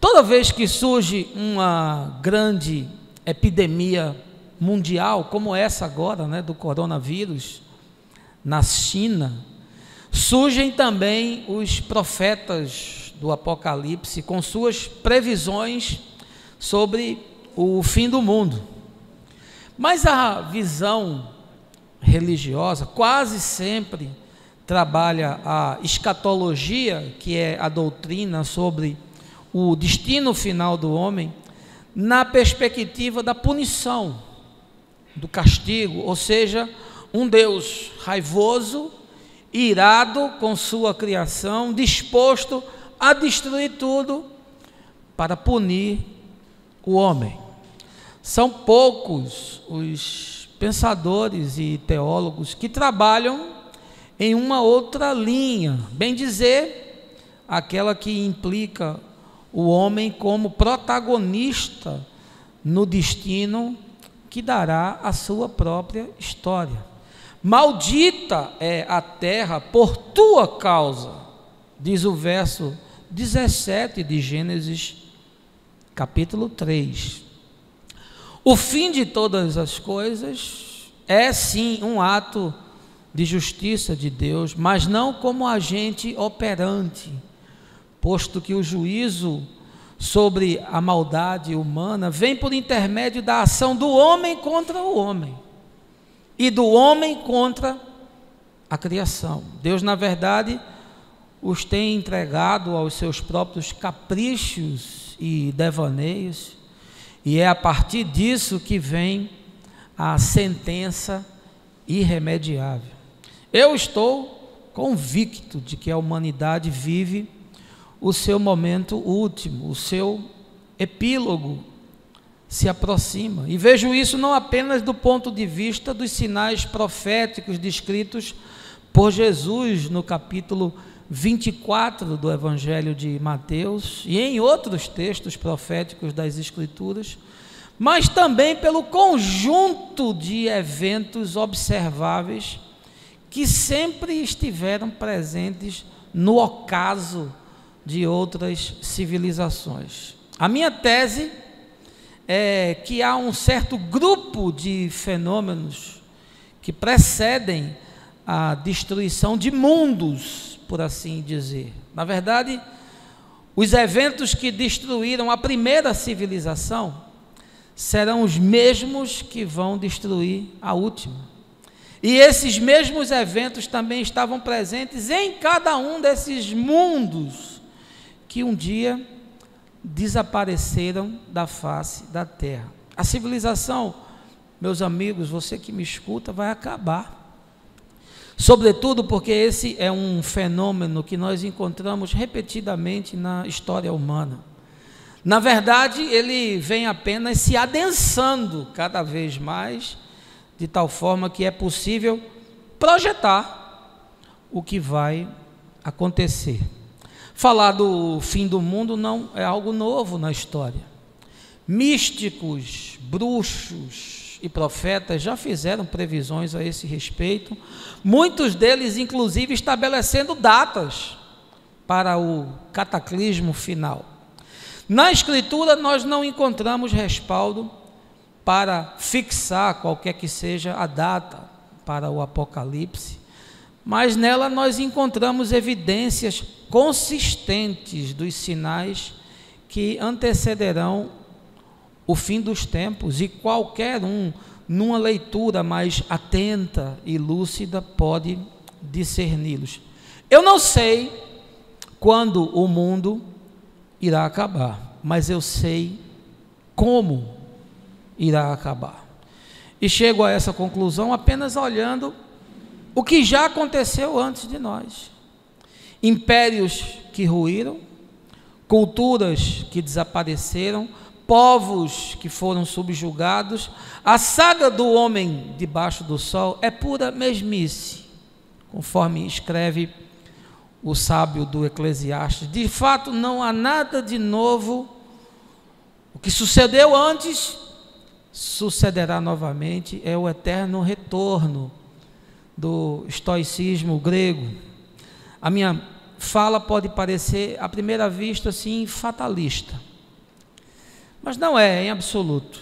Toda vez que surge uma grande epidemia mundial, como essa agora, do coronavírus, na China, surgem também os profetas do Apocalipse com suas previsões sobre o fim do mundo. Mas a visão religiosa quase sempre trabalha a escatologia, que é a doutrina sobre o destino final do homem, na perspectiva da punição, do castigo, ou seja, um Deus raivoso, irado com sua criação, disposto a destruir tudo para punir o homem. São poucos os pensadores e teólogos que trabalham em uma outra linha, bem dizer, aquela que implica o homem como protagonista no destino que dará a sua própria história. Maldita é a terra por tua causa, diz o verso 17 de Gênesis, capítulo 3. O fim de todas as coisas é sim um ato de justiça de Deus, mas não como agente operante, posto que o juízo sobre a maldade humana vem por intermédio da ação do homem contra o homem e do homem contra a criação. Deus, na verdade, os tem entregado aos seus próprios caprichos e devaneios, e é a partir disso que vem a sentença irremediável. Eu estou convicto de que a humanidade vive o seu momento último, o seu epílogo se aproxima, e vejo isso não apenas do ponto de vista dos sinais proféticos descritos por Jesus no capítulo 24 do Evangelho de Mateus e em outros textos proféticos das Escrituras, mas também pelo conjunto de eventos observáveis que sempre estiveram presentes no ocaso de outras civilizações. A minha tese é que há um certo grupo de fenômenos que precedem a destruição de mundos, por assim dizer. Na verdade, os eventos que destruíram a primeira civilização serão os mesmos que vão destruir a última. E esses mesmos eventos também estavam presentes em cada um desses mundos que um dia desapareceram da face da terra. A civilização, meus amigos, você que me escuta, vai acabar. Sobretudo porque esse é um fenômeno que nós encontramos repetidamente na história humana. Na verdade, ele vem apenas se adensando cada vez mais, de tal forma que é possível projetar o que vai acontecer. Falar do fim do mundo não é algo novo na história. Místicos, bruxos e profetas já fizeram previsões a esse respeito, muitos deles inclusive estabelecendo datas para o cataclismo final. Na Escritura nós não encontramos respaldo para fixar qualquer que seja a data para o Apocalipse, mas nela nós encontramos evidências consistentes dos sinais que antecederão o fim dos tempos, e qualquer um, numa leitura mais atenta e lúcida, pode discerni-los. Eu não sei quando o mundo irá acabar, mas eu sei como irá acabar. E chego a essa conclusão apenas olhando o que já aconteceu antes de nós. Impérios que ruíram, culturas que desapareceram, povos que foram subjugados. A saga do homem debaixo do sol é pura mesmice, conforme escreve o sábio do Eclesiastes. De fato, não há nada de novo. O que sucedeu antes sucederá novamente, é o eterno retorno do estoicismo grego. A minha fala pode parecer, à primeira vista, assim, fatalista. Mas não é, em absoluto.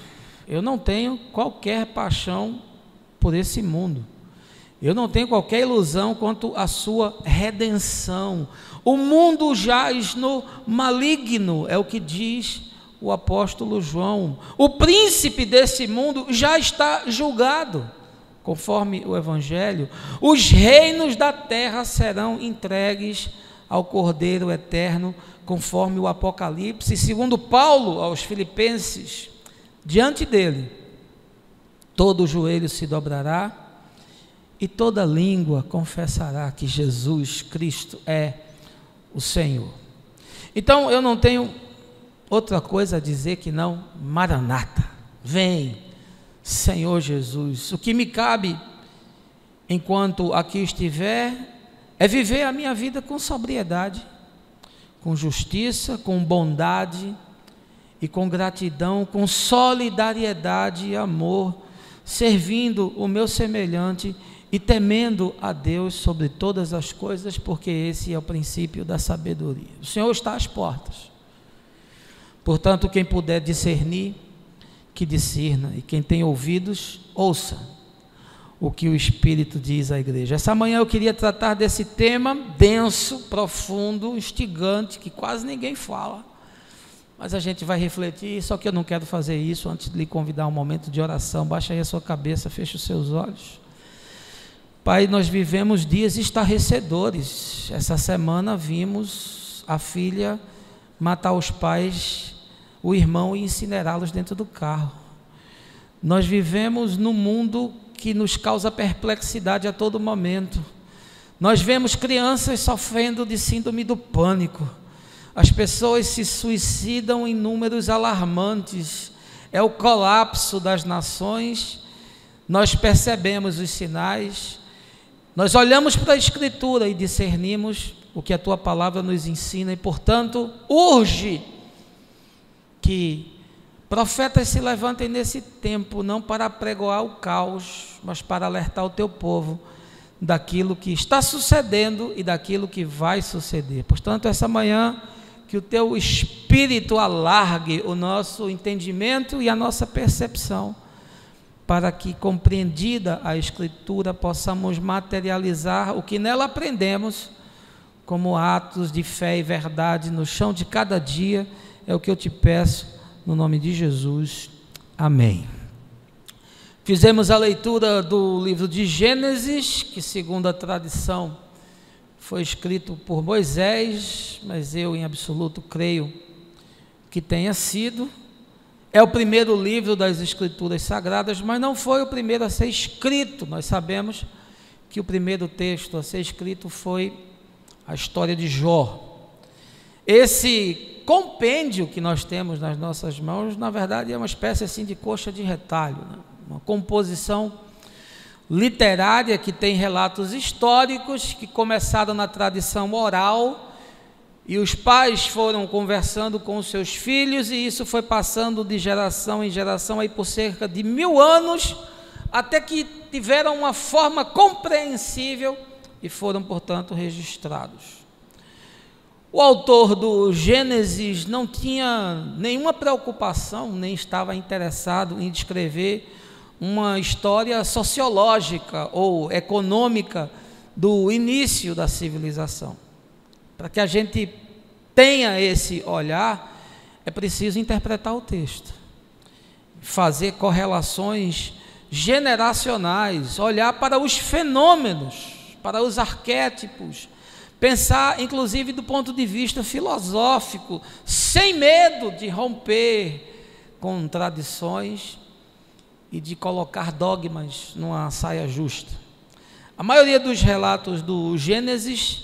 Eu não tenho qualquer paixão por esse mundo. Eu não tenho qualquer ilusão quanto à sua redenção. O mundo jaz no maligno, é o que diz o apóstolo João. O príncipe desse mundo já está julgado, conforme o Evangelho. Os reinos da terra serão entregues ao Cordeiro Eterno, conforme o Apocalipse. Segundo Paulo aos Filipenses, diante dele, todo joelho se dobrará e toda língua confessará que Jesus Cristo é o Senhor. Então eu não tenho outra coisa a dizer que não: Maranata, vem, Senhor Jesus. O que me cabe enquanto aqui estiver é viver a minha vida com sobriedade, com justiça, com bondade e com gratidão, com solidariedade e amor, servindo o meu semelhante e temendo a Deus sobre todas as coisas, porque esse é o princípio da sabedoria. O Senhor está às portas. Portanto, quem puder discernir, que discirna, e quem tem ouvidos, ouça o que o Espírito diz à igreja. Essa manhã eu queria tratar desse tema denso, profundo, instigante, que quase ninguém fala, mas a gente vai refletir. Só que eu não quero fazer isso antes de lhe convidar a um momento de oração. Baixa aí a sua cabeça, feche os seus olhos. Pai, nós vivemos dias estarrecedores. Essa semana vimos a filha matar os pais, o irmão, e incinerá-los dentro do carro. Nós vivemos num mundo que nos causa perplexidade a todo momento. Nós vemos crianças sofrendo de síndrome do pânico. As pessoas se suicidam em números alarmantes. É o colapso das nações. Nós percebemos os sinais. Nós olhamos para a Escritura e discernimos o que a Tua Palavra nos ensina, e portanto urge que profetas se levantem nesse tempo, não para pregoar o caos, mas para alertar o Teu povo daquilo que está sucedendo e daquilo que vai suceder. Portanto, essa manhã, que o Teu Espírito alargue o nosso entendimento e a nossa percepção, para que, compreendida a Escritura, possamos materializar o que nela aprendemos como atos de fé e verdade no chão de cada dia. É o que eu te peço, no nome de Jesus. Amém. Fizemos a leitura do livro de Gênesis, que, segundo a tradição, foi escrito por Moisés, mas eu em absoluto creio que tenha sido. É o primeiro livro das Escrituras Sagradas, mas não foi o primeiro a ser escrito. Nós sabemos que o primeiro texto a ser escrito foi a história de Jó. Esse compêndio que nós temos nas nossas mãos, na verdade, é uma espécie assim de coxa de retalho, né? Uma composição literária que tem relatos históricos que começaram na tradição oral, e os pais foram conversando com os seus filhos, e isso foi passando de geração em geração aí por cerca de 1000 anos, até que tiveram uma forma compreensível e foram, portanto, registrados. O autor do Gênesis não tinha nenhuma preocupação, nem estava interessado em descrever uma história sociológica ou econômica do início da civilização. Para que a gente tenha esse olhar, é preciso interpretar o texto, fazer correlações generacionais, olhar para os fenômenos, para os arquétipos, pensar inclusive do ponto de vista filosófico, sem medo de romper com tradições e de colocar dogmas numa saia justa. A maioria dos relatos do Gênesis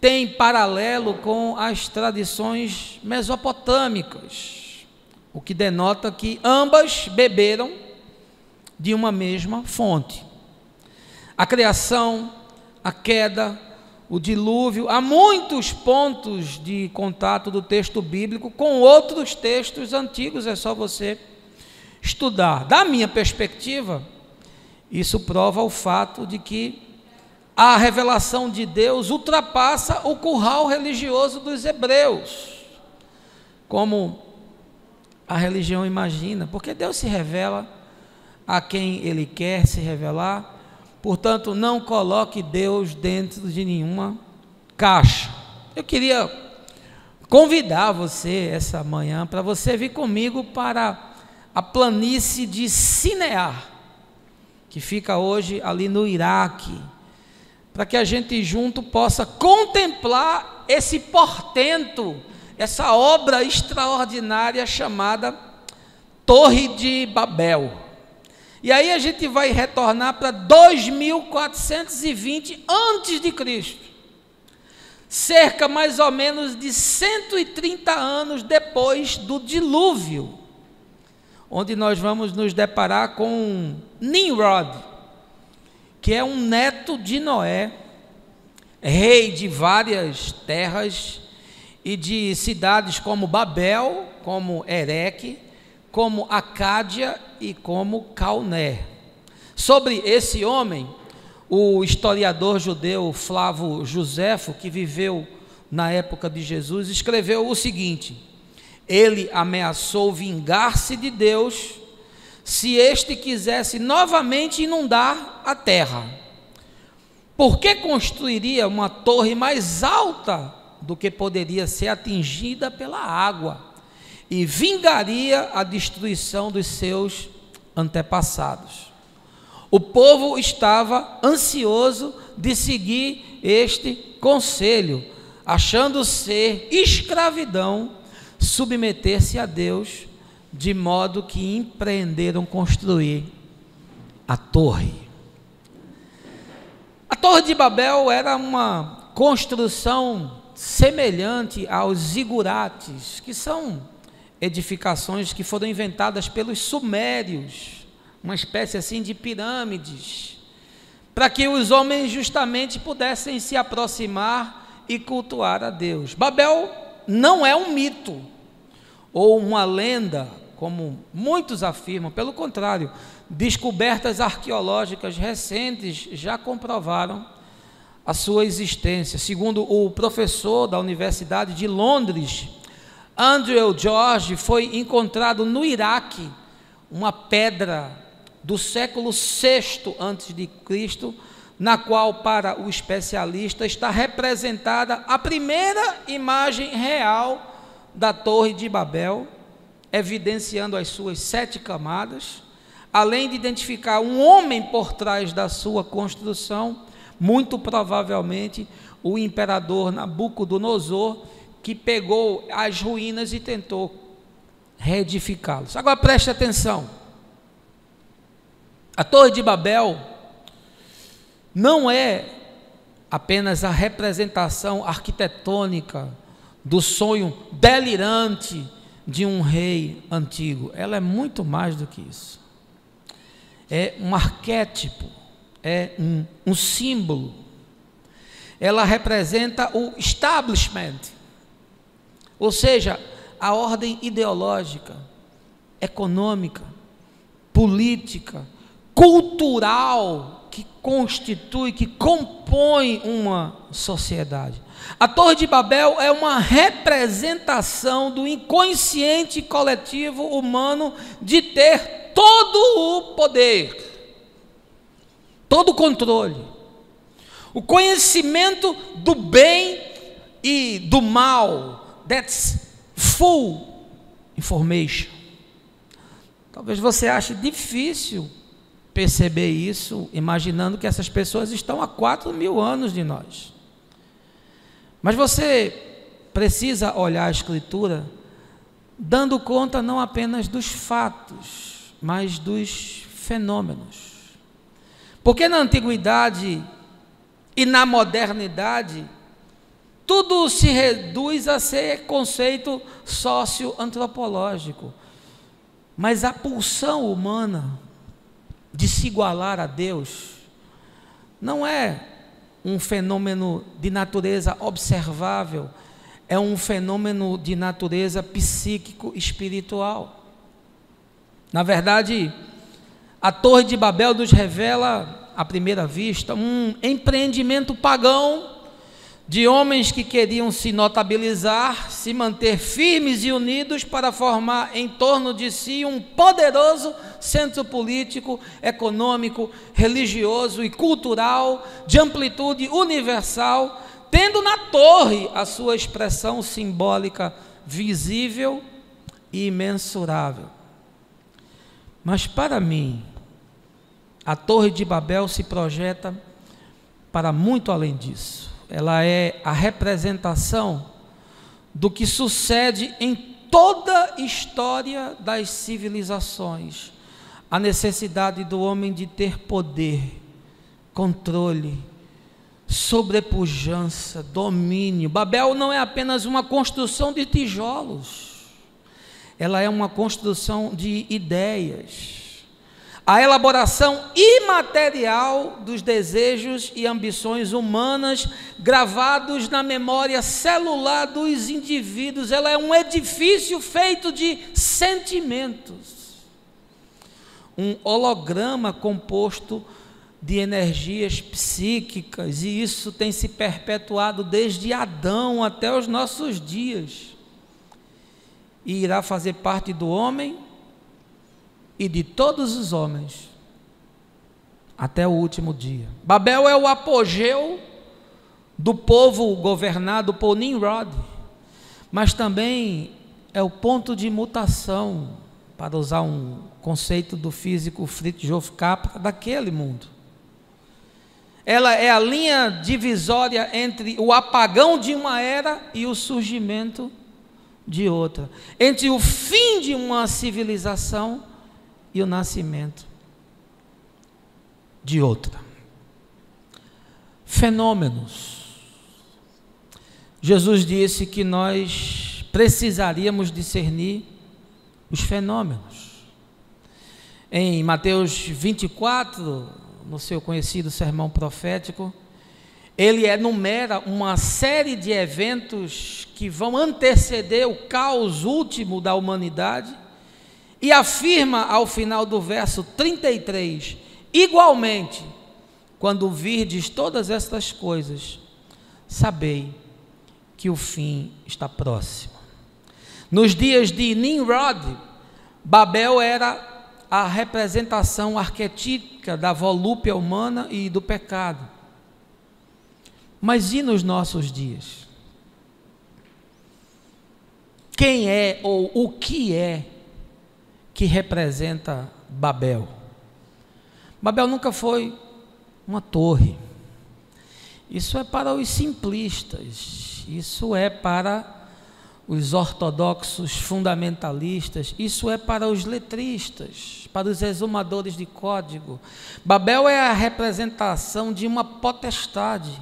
tem paralelo com as tradições mesopotâmicas, o que denota que ambas beberam de uma mesma fonte. A criação, a queda, o dilúvio, há muitos pontos de contato do texto bíblico com outros textos antigos, é só você estudar. Da minha perspectiva, isso prova o fato de que a revelação de Deus ultrapassa o curral religioso dos hebreus, como a religião imagina, porque Deus se revela a quem Ele quer se revelar. Portanto, não coloque Deus dentro de nenhuma caixa. Eu queria convidar você essa manhã para você vir comigo para a planície de Sinear, que fica hoje ali no Iraque, para que a gente junto possa contemplar esse portento, essa obra extraordinária chamada Torre de Babel. E aí a gente vai retornar para 2420 antes de Cristo, cerca mais ou menos de 130 anos depois do dilúvio, onde nós vamos nos deparar com Nimrod, que é um neto de Noé, rei de várias terras e de cidades como Babel, como Ereque, como Acádia e como Calné. Sobre esse homem, o historiador judeu Flávio Joséfo, que viveu na época de Jesus, escreveu o seguinte: ele ameaçou vingar-se de Deus se este quisesse novamente inundar a terra. Por que construiria uma torre mais alta do que poderia ser atingida pela água, e vingaria a destruição dos seus antepassados? O povo estava ansioso de seguir este conselho, achando ser escravidão submeter-se a Deus, de modo que empreenderam construir a torre. A Torre de Babel era uma construção semelhante aos zigurates, que são edificações que foram inventadas pelos sumérios, uma espécie assim de pirâmides, para que os homens justamente pudessem se aproximar e cultuar a Deus. Babel não é um mito ou uma lenda, como muitos afirmam. Pelo contrário, descobertas arqueológicas recentes já comprovaram a sua existência. Segundo o professor da Universidade de Londres, Andrew George, foi encontrado no Iraque uma pedra do século VI a.C., na qual, para o especialista, está representada a primeira imagem real da Torre de Babel, evidenciando as suas 7 camadas, além de identificar um homem por trás da sua construção, muito provavelmente o imperador Nabucodonosor, que pegou as ruínas e tentou reedificá-los. Agora preste atenção, a Torre de Babel não é apenas a representação arquitetônica do sonho delirante de um rei antigo. Ela é muito mais do que isso. É um arquétipo, é um símbolo. Ela representa o establishment, ou seja, a ordem ideológica, econômica, política, cultural, que constitui, que compõe uma sociedade. A Torre de Babel é uma representação do inconsciente coletivo humano de ter todo o poder, todo o controle, o conhecimento do bem e do mal. That's full information. Talvez você ache difícil perceber isso, imaginando que essas pessoas estão há 4.000 anos de nós. Mas você precisa olhar a Escritura dando conta não apenas dos fatos, mas dos fenômenos. Porque na antiguidade e na modernidade, tudo se reduz a ser conceito socioantropológico. Mas a pulsão humana de se igualar a Deus não é um fenômeno de natureza observável, é um fenômeno de natureza psíquico-espiritual. Na verdade, a Torre de Babel nos revela à primeira vista, um empreendimento pagão de homens que queriam se notabilizar, se manter firmes e unidos para formar em torno de si um poderoso centro político, econômico, religioso e cultural de amplitude universal, tendo na torre a sua expressão simbólica visível e imensurável. Mas para mim, a Torre de Babel se projeta para muito além disso. Ela é a representação do que sucede em toda a história das civilizações. A necessidade do homem de ter poder, controle, sobrepujança, domínio. Babel não é apenas uma construção de tijolos, ela é uma construção de ideias. A elaboração imaterial dos desejos e ambições humanas gravados na memória celular dos indivíduos. Ela é um edifício feito de sentimentos, um holograma composto de energias psíquicas, e isso tem se perpetuado desde Adão até os nossos dias, e irá fazer parte do homem e de todos os homens até o último dia. Babel é o apogeu do povo governado por Nimrod, mas também é o ponto de mutação, para usar um conceito do físico Fritjof Capra, daquele mundo. Ela é a linha divisória entre o apagão de uma era e o surgimento de outra, entre o fim de uma civilização e o nascimento de outra. Fenômenos. Jesus disse que nós precisaríamos discernir os fenômenos. Em Mateus 24, no seu conhecido sermão profético, ele enumera uma série de eventos que vão anteceder o caos último da humanidade e afirma ao final do verso 33, igualmente, quando virdes todas estas coisas, sabei que o fim está próximo. Nos dias de Nimrod, Babel era a representação arquetípica da volúpia humana e do pecado. Mas e nos nossos dias? Quem é ou o que é que representa Babel? Babel nunca foi uma torre. Isso é para os simplistas, isso é para os ortodoxos fundamentalistas, isso é para os letristas, para os exumadores de código. Babel é a representação de uma potestade.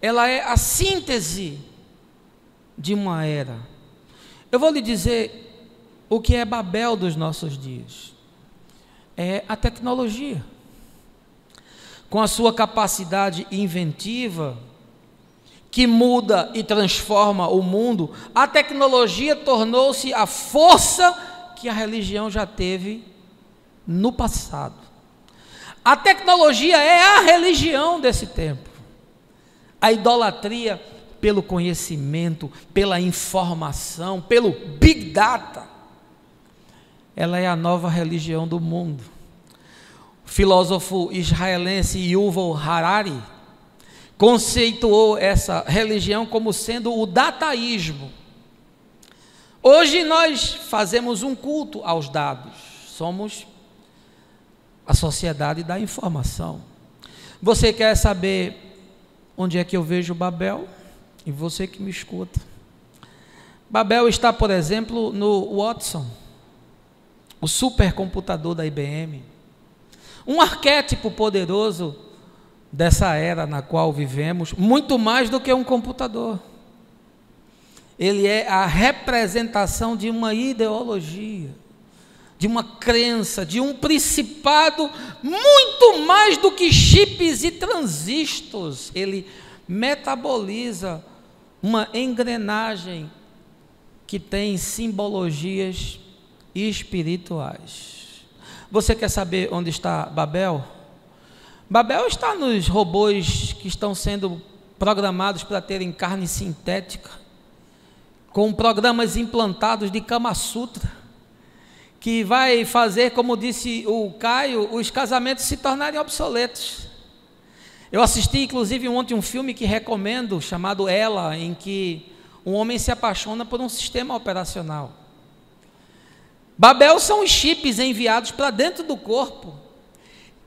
Ela é a síntese de uma era. Eu vou lhe dizer o que é Babel dos nossos dias. É a tecnologia. Com a sua capacidade inventiva, que muda e transforma o mundo, a tecnologia tornou-se a força que a religião já teve no passado. A tecnologia é a religião desse tempo. A idolatria pelo conhecimento, pela informação, pelo Big Data, ela é a nova religião do mundo. O filósofo israelense Yuval Harari conceituou essa religião como sendo o dataísmo. Hoje nós fazemos um culto aos dados, somos a sociedade da informação. Você quer saber onde é que eu vejo Babel? E você que me escuta. Babel está, por exemplo, no Watson, o supercomputador da IBM, um arquétipo poderoso dessa era na qual vivemos, muito mais do que um computador. Ele é a representação de uma ideologia, de uma crença, de um principado, muito mais do que chips e transistores. Ele metaboliza uma engrenagem que tem simbologias espirituais. Você quer saber onde está Babel? Babel está nos robôs que estão sendo programados para terem carne sintética, com programas implantados de Kama Sutra, que vai fazer, como disse o Caio, os casamentos se tornarem obsoletos. Eu assisti inclusive ontem um filme que recomendo, chamado Ela, em que um homem se apaixona por um sistema operacional. Babel são os chips enviados para dentro do corpo,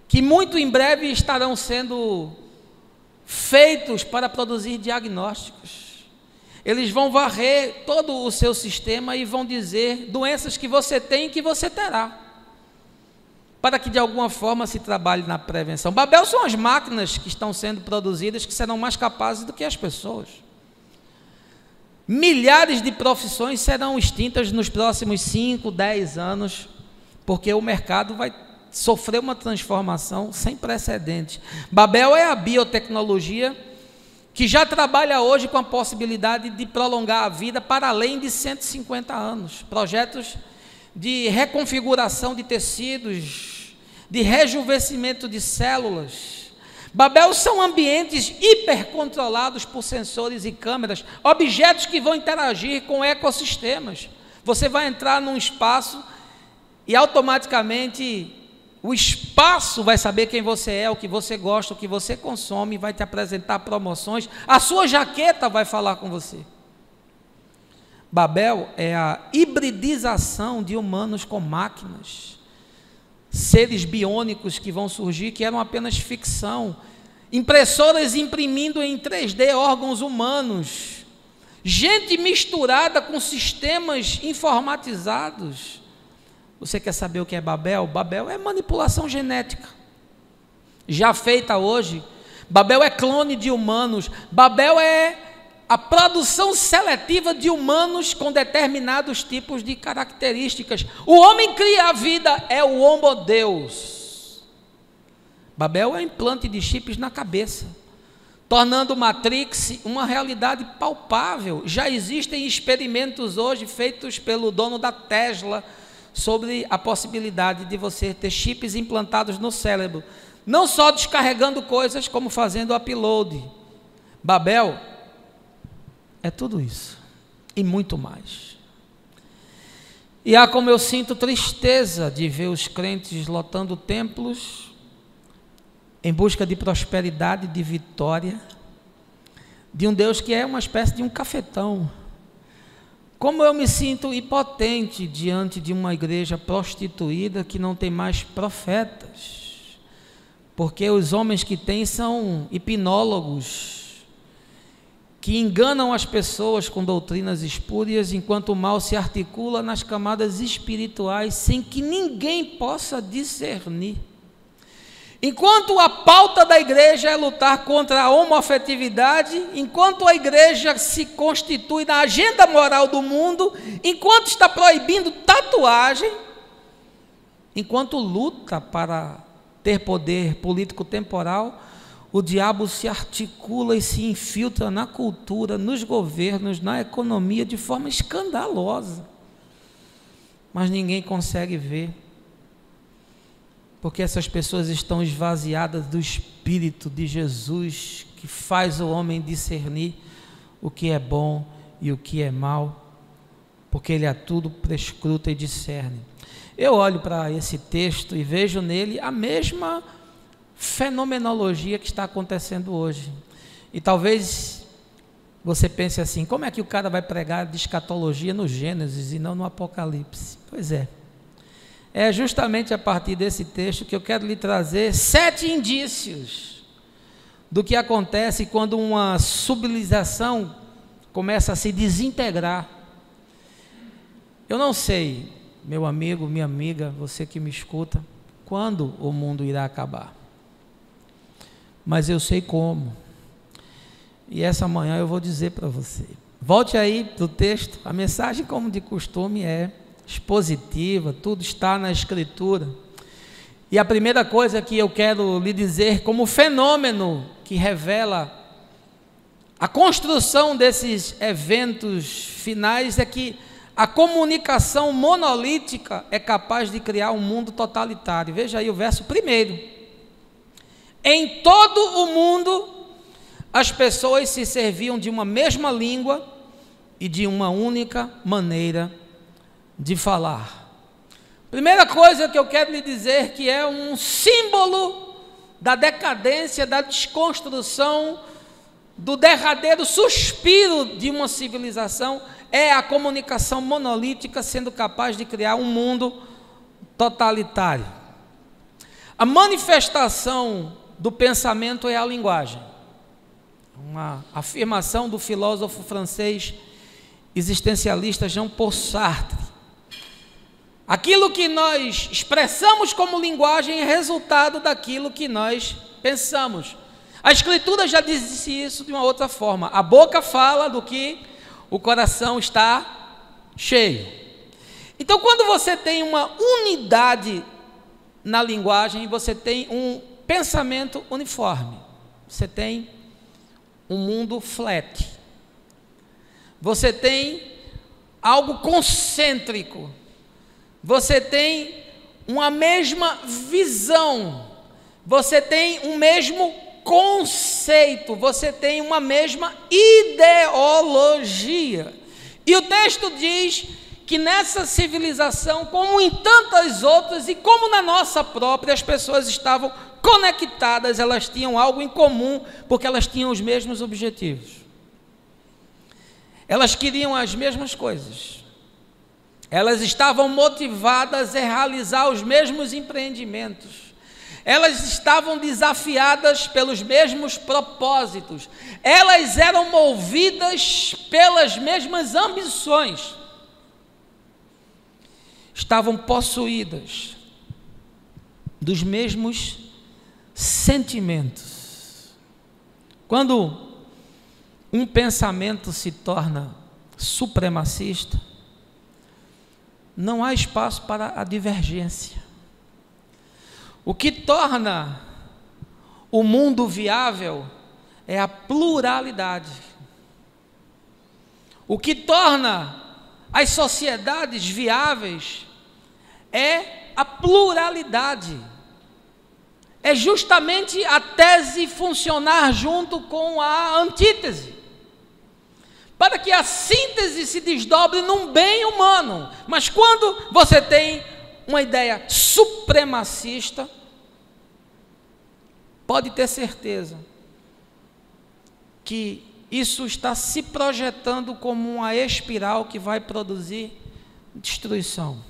que muito em breve estarão sendo feitos para produzir diagnósticos. Eles vão varrer todo o seu sistema e vão dizer doenças que você tem e que você terá, para que de alguma forma se trabalhe na prevenção. Babel são as máquinas que estão sendo produzidas, que serão mais capazes do que as pessoas. Milhares de profissões serão extintas nos próximos 5, 10 anos, porque o mercado vai sofrer uma transformação sem precedentes. Babel é a biotecnologia que já trabalha hoje com a possibilidade de prolongar a vida para além de 150 anos. Projetos de reconfiguração de tecidos, de rejuvenescimento de células. Babel são ambientes hipercontrolados por sensores e câmeras, objetos que vão interagir com ecossistemas. Você vai entrar num espaço e automaticamente o espaço vai saber quem você é, o que você gosta, o que você consome, vai te apresentar promoções, a sua jaqueta vai falar com você. Babel é a hibridização de humanos com máquinas, seres biônicos que vão surgir, que eram apenas ficção, impressoras imprimindo em 3D órgãos humanos, gente misturada com sistemas informatizados. Você quer saber o que é Babel? Babel é manipulação genética, já feita hoje. Babel é clone de humanos. Babel é a produção seletiva de humanos com determinados tipos de características. O homem cria a vida, é o Homo Deus. Babel é o implante de chips na cabeça, tornando Matrix uma realidade palpável. Já existem experimentos hoje feitos pelo dono da Tesla sobre a possibilidade de você ter chips implantados no cérebro, não só descarregando coisas, como fazendo upload. Babel é tudo isso e muito mais. E há como eu sinto tristeza de ver os crentes lotando templos em busca de prosperidade, de vitória, de um Deus que é uma espécie de um cafetão. Como eu me sinto impotente diante de uma igreja prostituída que não tem mais profetas, porque os homens que tem são hipnólogos, que enganam as pessoas com doutrinas espúrias, enquanto o mal se articula nas camadas espirituais sem que ninguém possa discernir. Enquanto a pauta da igreja é lutar contra a homoafetividade, enquanto a igreja se constitui na agenda moral do mundo, enquanto está proibindo tatuagem, enquanto luta para ter poder político temporal, o diabo se articula e se infiltra na cultura, nos governos, na economia de forma escandalosa. Mas ninguém consegue ver, porque essas pessoas estão esvaziadas do Espírito de Jesus, que faz o homem discernir o que é bom e o que é mal, porque ele a tudo prescruta e discerne. Eu olho para esse texto e vejo nele a mesma fenomenologia que está acontecendo hoje. E talvez você pense assim: como é que o cara vai pregar de escatologia no Gênesis e não no Apocalipse? Pois é. É justamente a partir desse texto que eu quero lhe trazer 7 indícios do que acontece quando uma civilização começa a se desintegrar. Eu não sei, meu amigo, minha amiga, você que me escuta, quando o mundo irá acabar, mas eu sei como, e essa manhã eu vou dizer para você. Volte aí para o texto. A mensagem, como de costume, é expositiva, tudo está na Escritura. E a primeira coisa que eu quero lhe dizer como fenômeno que revela a construção desses eventos finais é que a comunicação monolítica é capaz de criar um mundo totalitário. Veja aí o verso 1. Em todo o mundo, as pessoas se serviam de uma mesma língua e de uma única maneira de falar. Primeira coisa que eu quero lhe dizer, que é um símbolo da decadência, da desconstrução, do derradeiro suspiro de uma civilização, é a comunicação monolítica sendo capaz de criar um mundo totalitário. A manifestação do pensamento é a linguagem. Uma afirmação do filósofo francês existencialista Jean-Paul Sartre. Aquilo que nós expressamos como linguagem é resultado daquilo que nós pensamos. A Escritura já disse isso de uma outra forma. A boca fala do que o coração está cheio. Então, quando você tem uma unidade na linguagem, você tem um pensamento uniforme. Você tem um mundo flat. Você tem algo concêntrico. Você tem uma mesma visão. Você tem um mesmo conceito. Você tem uma mesma ideologia. E o texto diz que nessa civilização, como em tantas outras, e como na nossa própria, as pessoas estavam conectadas, elas tinham algo em comum, porque elas tinham os mesmos objetivos. Elas queriam as mesmas coisas. Elas estavam motivadas a realizar os mesmos empreendimentos. Elas estavam desafiadas pelos mesmos propósitos. Elas eram movidas pelas mesmas ambições. Estavam possuídas dos mesmos sentimentos. Quando um pensamento se torna supremacista, não há espaço para a divergência. O que torna o mundo viável é a pluralidade. O que torna as sociedades viáveis é a pluralidade. É justamente a tese funcionar junto com a antítese, para que a síntese se desdobre num bem humano. Mas quando você tem uma ideia supremacista, pode ter certeza que isso está se projetando como uma espiral que vai produzir destruição.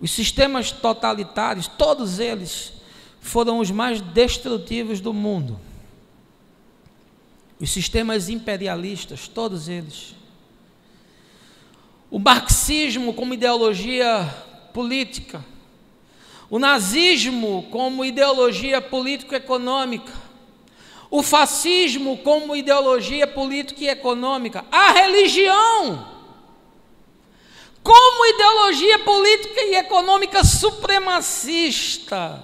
Os sistemas totalitários, todos eles, foram os mais destrutivos do mundo. Os sistemas imperialistas, todos eles. O marxismo como ideologia política. O nazismo como ideologia político-econômica. O fascismo como ideologia política e econômica. A religião como ideologia política e econômica supremacista.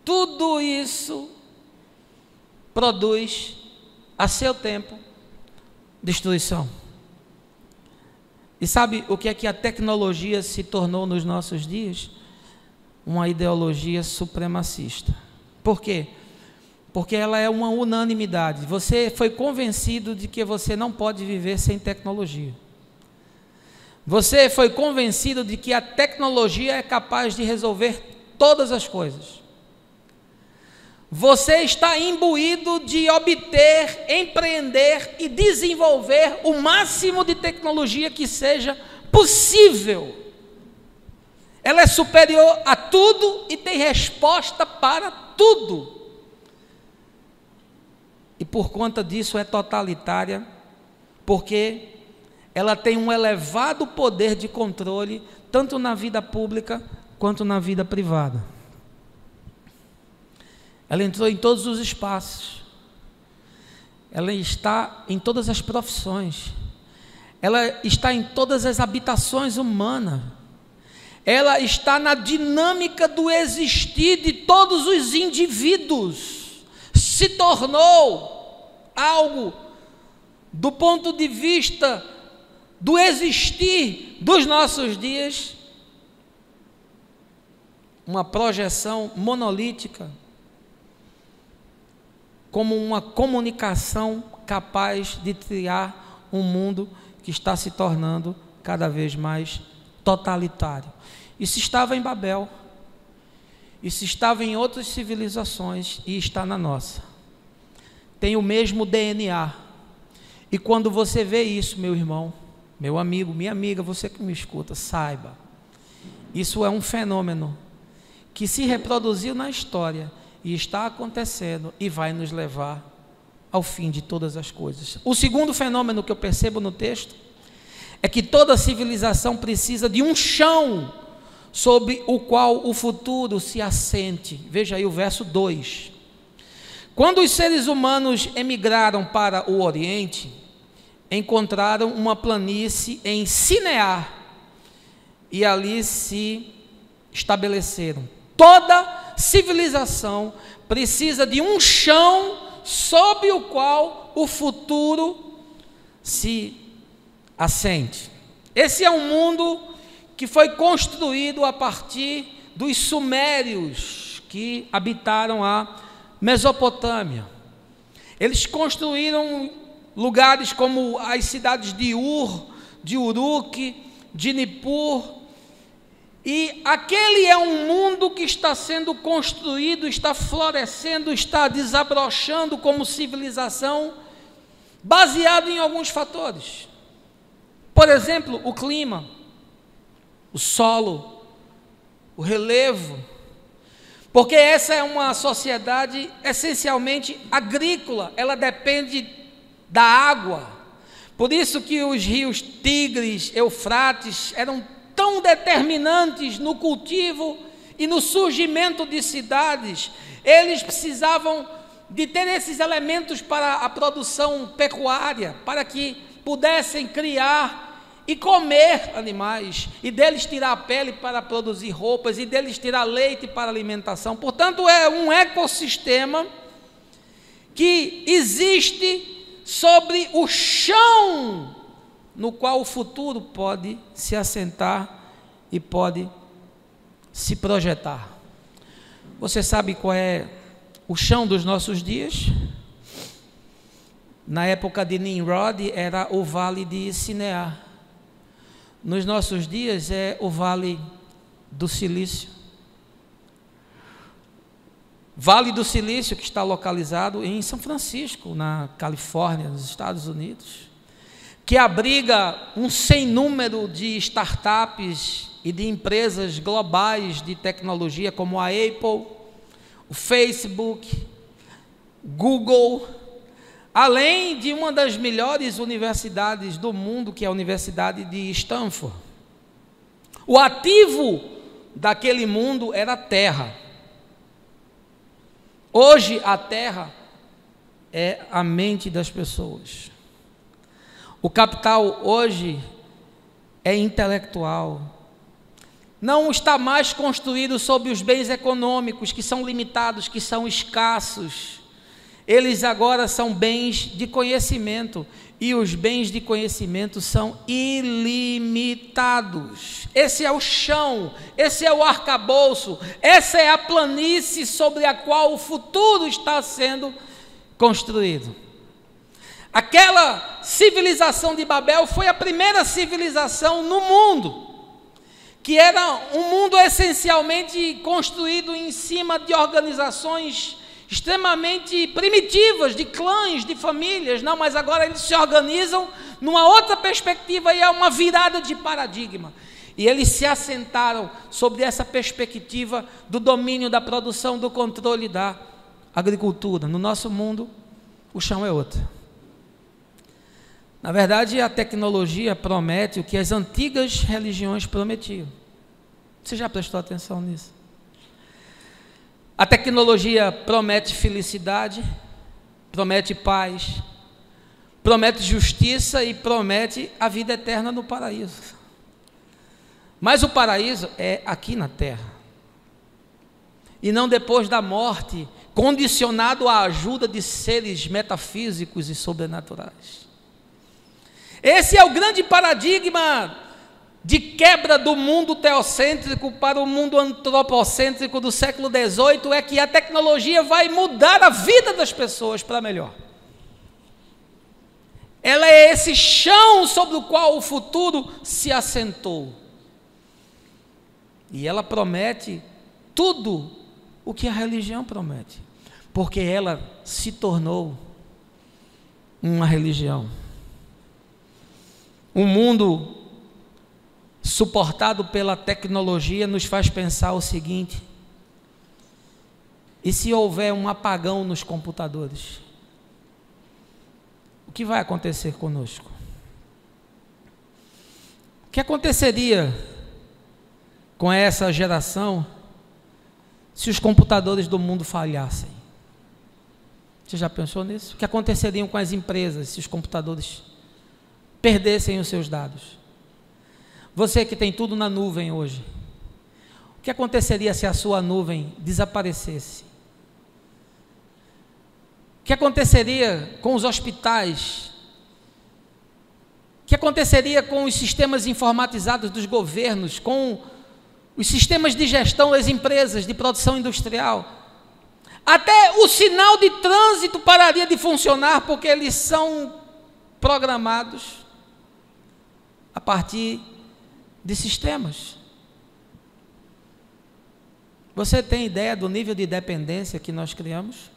Tudo isso produz, a seu tempo, destruição. E sabe o que é que a tecnologia se tornou nos nossos dias? Uma ideologia supremacista. Por quê? Porque ela é uma unanimidade. Você foi convencido de que você não pode viver sem tecnologia. Você foi convencido de que a tecnologia é capaz de resolver todas as coisas. Você está imbuído de obter, empreender e desenvolver o máximo de tecnologia que seja possível. Ela é superior a tudo e tem resposta para tudo. E por conta disso é totalitária, porque ela tem um elevado poder de controle, tanto na vida pública quanto na vida privada. Ela entrou em todos os espaços. Ela está em todas as profissões. Ela está em todas as habitações humanas. Ela está na dinâmica do existir de todos os indivíduos. Se tornou algo do ponto de vista do existir dos nossos dias, uma projeção monolítica como uma comunicação capaz de criar um mundo que está se tornando cada vez mais totalitário. Isso estava em Babel, isso estava em outras civilizações e está na nossa. Tem o mesmo DNA. E quando você vê isso, meu irmão, meu amigo, minha amiga, você que me escuta, saiba, isso é um fenômeno que se reproduziu na história e está acontecendo e vai nos levar ao fim de todas as coisas. O segundo fenômeno que eu percebo no texto é que toda civilização precisa de um chão sobre o qual o futuro se assente. Veja aí o verso 2. Quando os seres humanos emigraram para o Oriente, encontraram uma planície em Sinear e ali se estabeleceram. Toda civilização precisa de um chão sob o qual o futuro se assente. Esse é um mundo que foi construído a partir dos sumérios que habitaram a Mesopotâmia. Eles construíram lugares como as cidades de Ur, de Uruk, de Nippur, e aquele é um mundo que está sendo construído, está florescendo, está desabrochando como civilização, baseado em alguns fatores. Por exemplo, o clima, o solo, o relevo, porque essa é uma sociedade essencialmente agrícola, ela depende da água. Por isso que os rios Tigres, Eufrates eram tão determinantes no cultivo e no surgimento de cidades. Eles precisavam de ter esses elementos para a produção pecuária, para que pudessem criar e comer animais, e deles tirar a pele para produzir roupas, e deles tirar leite para alimentação. Portanto, é um ecossistema que existe sobre o chão no qual o futuro pode se assentar e pode se projetar. Você sabe qual é o chão dos nossos dias? Na época de Nimrod era o vale de Sinear. Nos nossos dias é o Vale do Silício. Vale do Silício, que está localizado em São Francisco, na Califórnia, nos Estados Unidos, que abriga um sem número de startups e de empresas globais de tecnologia, como a Apple, o Facebook, Google, além de uma das melhores universidades do mundo, que é a Universidade de Stanford. O ativo daquele mundo era a terra. Hoje a terra é a mente das pessoas. O capital hoje é intelectual. Não está mais construído sobre os bens econômicos, que são limitados, que são escassos. Eles agora são bens de conhecimento, e os bens de conhecimento são ilimitados. Esse é o chão, esse é o arcabouço, essa é a planície sobre a qual o futuro está sendo construído. Aquela civilização de Babel foi a primeira civilização no mundo, que era um mundo essencialmente construído em cima de organizações extremamente primitivas, de clãs, de famílias. Não, mas agora eles se organizam numa outra perspectiva, e é uma virada de paradigma. E eles se assentaram sobre essa perspectiva do domínio, da produção, do controle da agricultura. No nosso mundo, o chão é outro. Na verdade, a tecnologia promete o que as antigas religiões prometiam. Você já prestou atenção nisso? A tecnologia promete felicidade, promete paz, promete justiça e promete a vida eterna no paraíso. Mas o paraíso é aqui na terra, e não depois da morte, condicionado à ajuda de seres metafísicos e sobrenaturais. Esse é o grande paradigma de quebra do mundo teocêntrico para o mundo antropocêntrico do século XVIII é que a tecnologia vai mudar a vida das pessoas para melhor. Ela é esse chão sobre o qual o futuro se assentou. E ela promete tudo o que a religião promete, porque ela se tornou uma religião. Um mundo suportado pela tecnologia nos faz pensar o seguinte: e se houver um apagão nos computadores? O que vai acontecer conosco? O que aconteceria com essa geração se os computadores do mundo falhassem? Você já pensou nisso? O que aconteceria com as empresas se os computadores perdessem os seus dados? Você que tem tudo na nuvem hoje, o que aconteceria se a sua nuvem desaparecesse? O que aconteceria com os hospitais? O que aconteceria com os sistemas informatizados dos governos, com os sistemas de gestão das empresas de produção industrial? Até o sinal de trânsito pararia de funcionar, porque eles são programados a partir de sistemas. Você tem ideia do nível de dependência que nós criamos?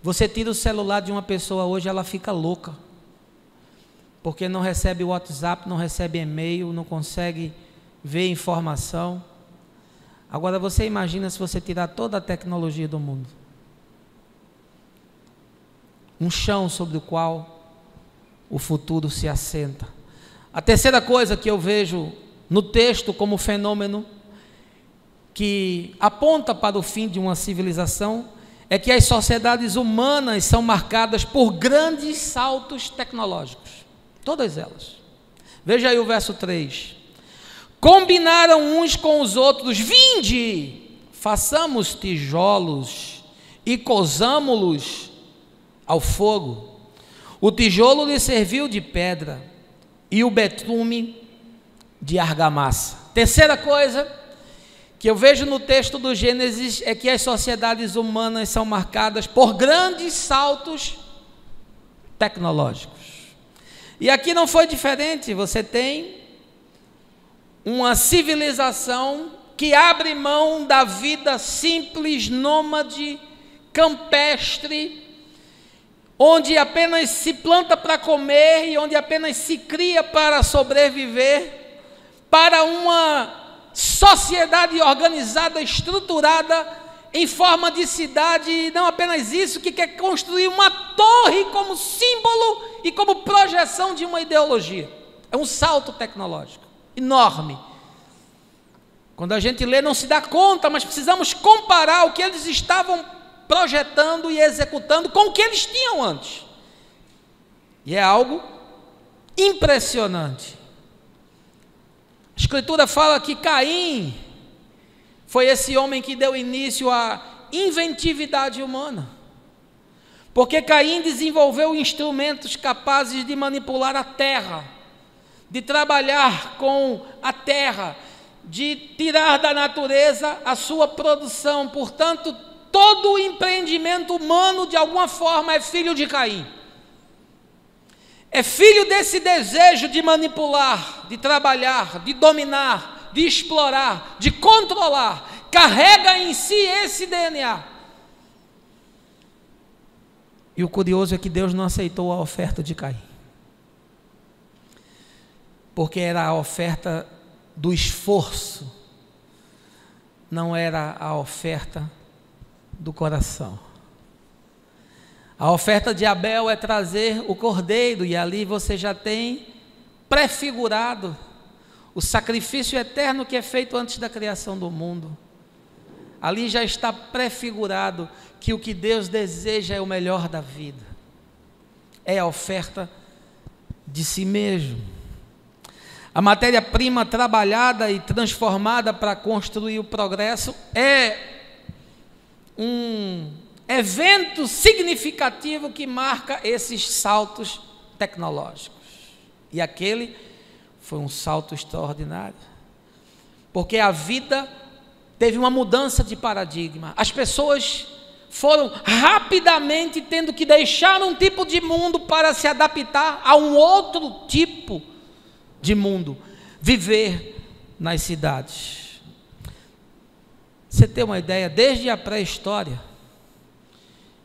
Você tira o celular de uma pessoa hoje, ela fica louca, porque não recebe WhatsApp, não recebe e-mail, não consegue ver informação. Agora você imagina se você tirar toda a tecnologia do mundo, um chão sobre o qual o futuro se assenta. A terceira coisa que eu vejo no texto como fenômeno que aponta para o fim de uma civilização é que as sociedades humanas são marcadas por grandes saltos tecnológicos, todas elas. Veja aí o verso 3. Combinaram uns com os outros: vinde, façamos tijolos e cozamo-los ao fogo. O tijolo lhe serviu de pedra e o betume de argamassa. Terceira coisa que eu vejo no texto do Gênesis é que as sociedades humanas são marcadas por grandes saltos tecnológicos. E aqui não foi diferente. Você tem uma civilização que abre mão da vida simples, nômade, campestre, onde apenas se planta para comer e onde apenas se cria para sobreviver, para uma sociedade organizada, estruturada em forma de cidade. E não apenas isso, que quer construir uma torre como símbolo e como projeção de uma ideologia. É um salto tecnológico enorme. Quando a gente lê não se dá conta, mas precisamos comparar o que eles estavam projetando e executando com o que eles tinham antes. E é algo impressionante. A Escritura fala que Caim foi esse homem que deu início à inventividade humana, porque Caim desenvolveu instrumentos capazes de manipular a terra, de trabalhar com a terra, de tirar da natureza a sua produção. Portanto, todo o empreendimento humano, de alguma forma, é filho de Caim. É filho desse desejo de manipular, de trabalhar, de dominar, de explorar, de controlar. Carrega em si esse DNA. E o curioso é que Deus não aceitou a oferta de Caim, porque era a oferta do esforço, não era a oferta do coração. A oferta de Abel é trazer o cordeiro, e ali você já tem prefigurado o sacrifício eterno que é feito antes da criação do mundo. Ali já está prefigurado que o que Deus deseja é o melhor da vida, é a oferta de si mesmo. A matéria-prima trabalhada e transformada para construir o progresso é um evento significativo que marca esses saltos tecnológicos. E aquele Foi um salto extraordinário, porque a vida teve uma mudança de paradigma. As pessoas foram rapidamente tendo que deixar um tipo de mundo para se adaptar a um outro tipo de mundo, viver nas cidades. Você tem uma ideia, desde a pré-história,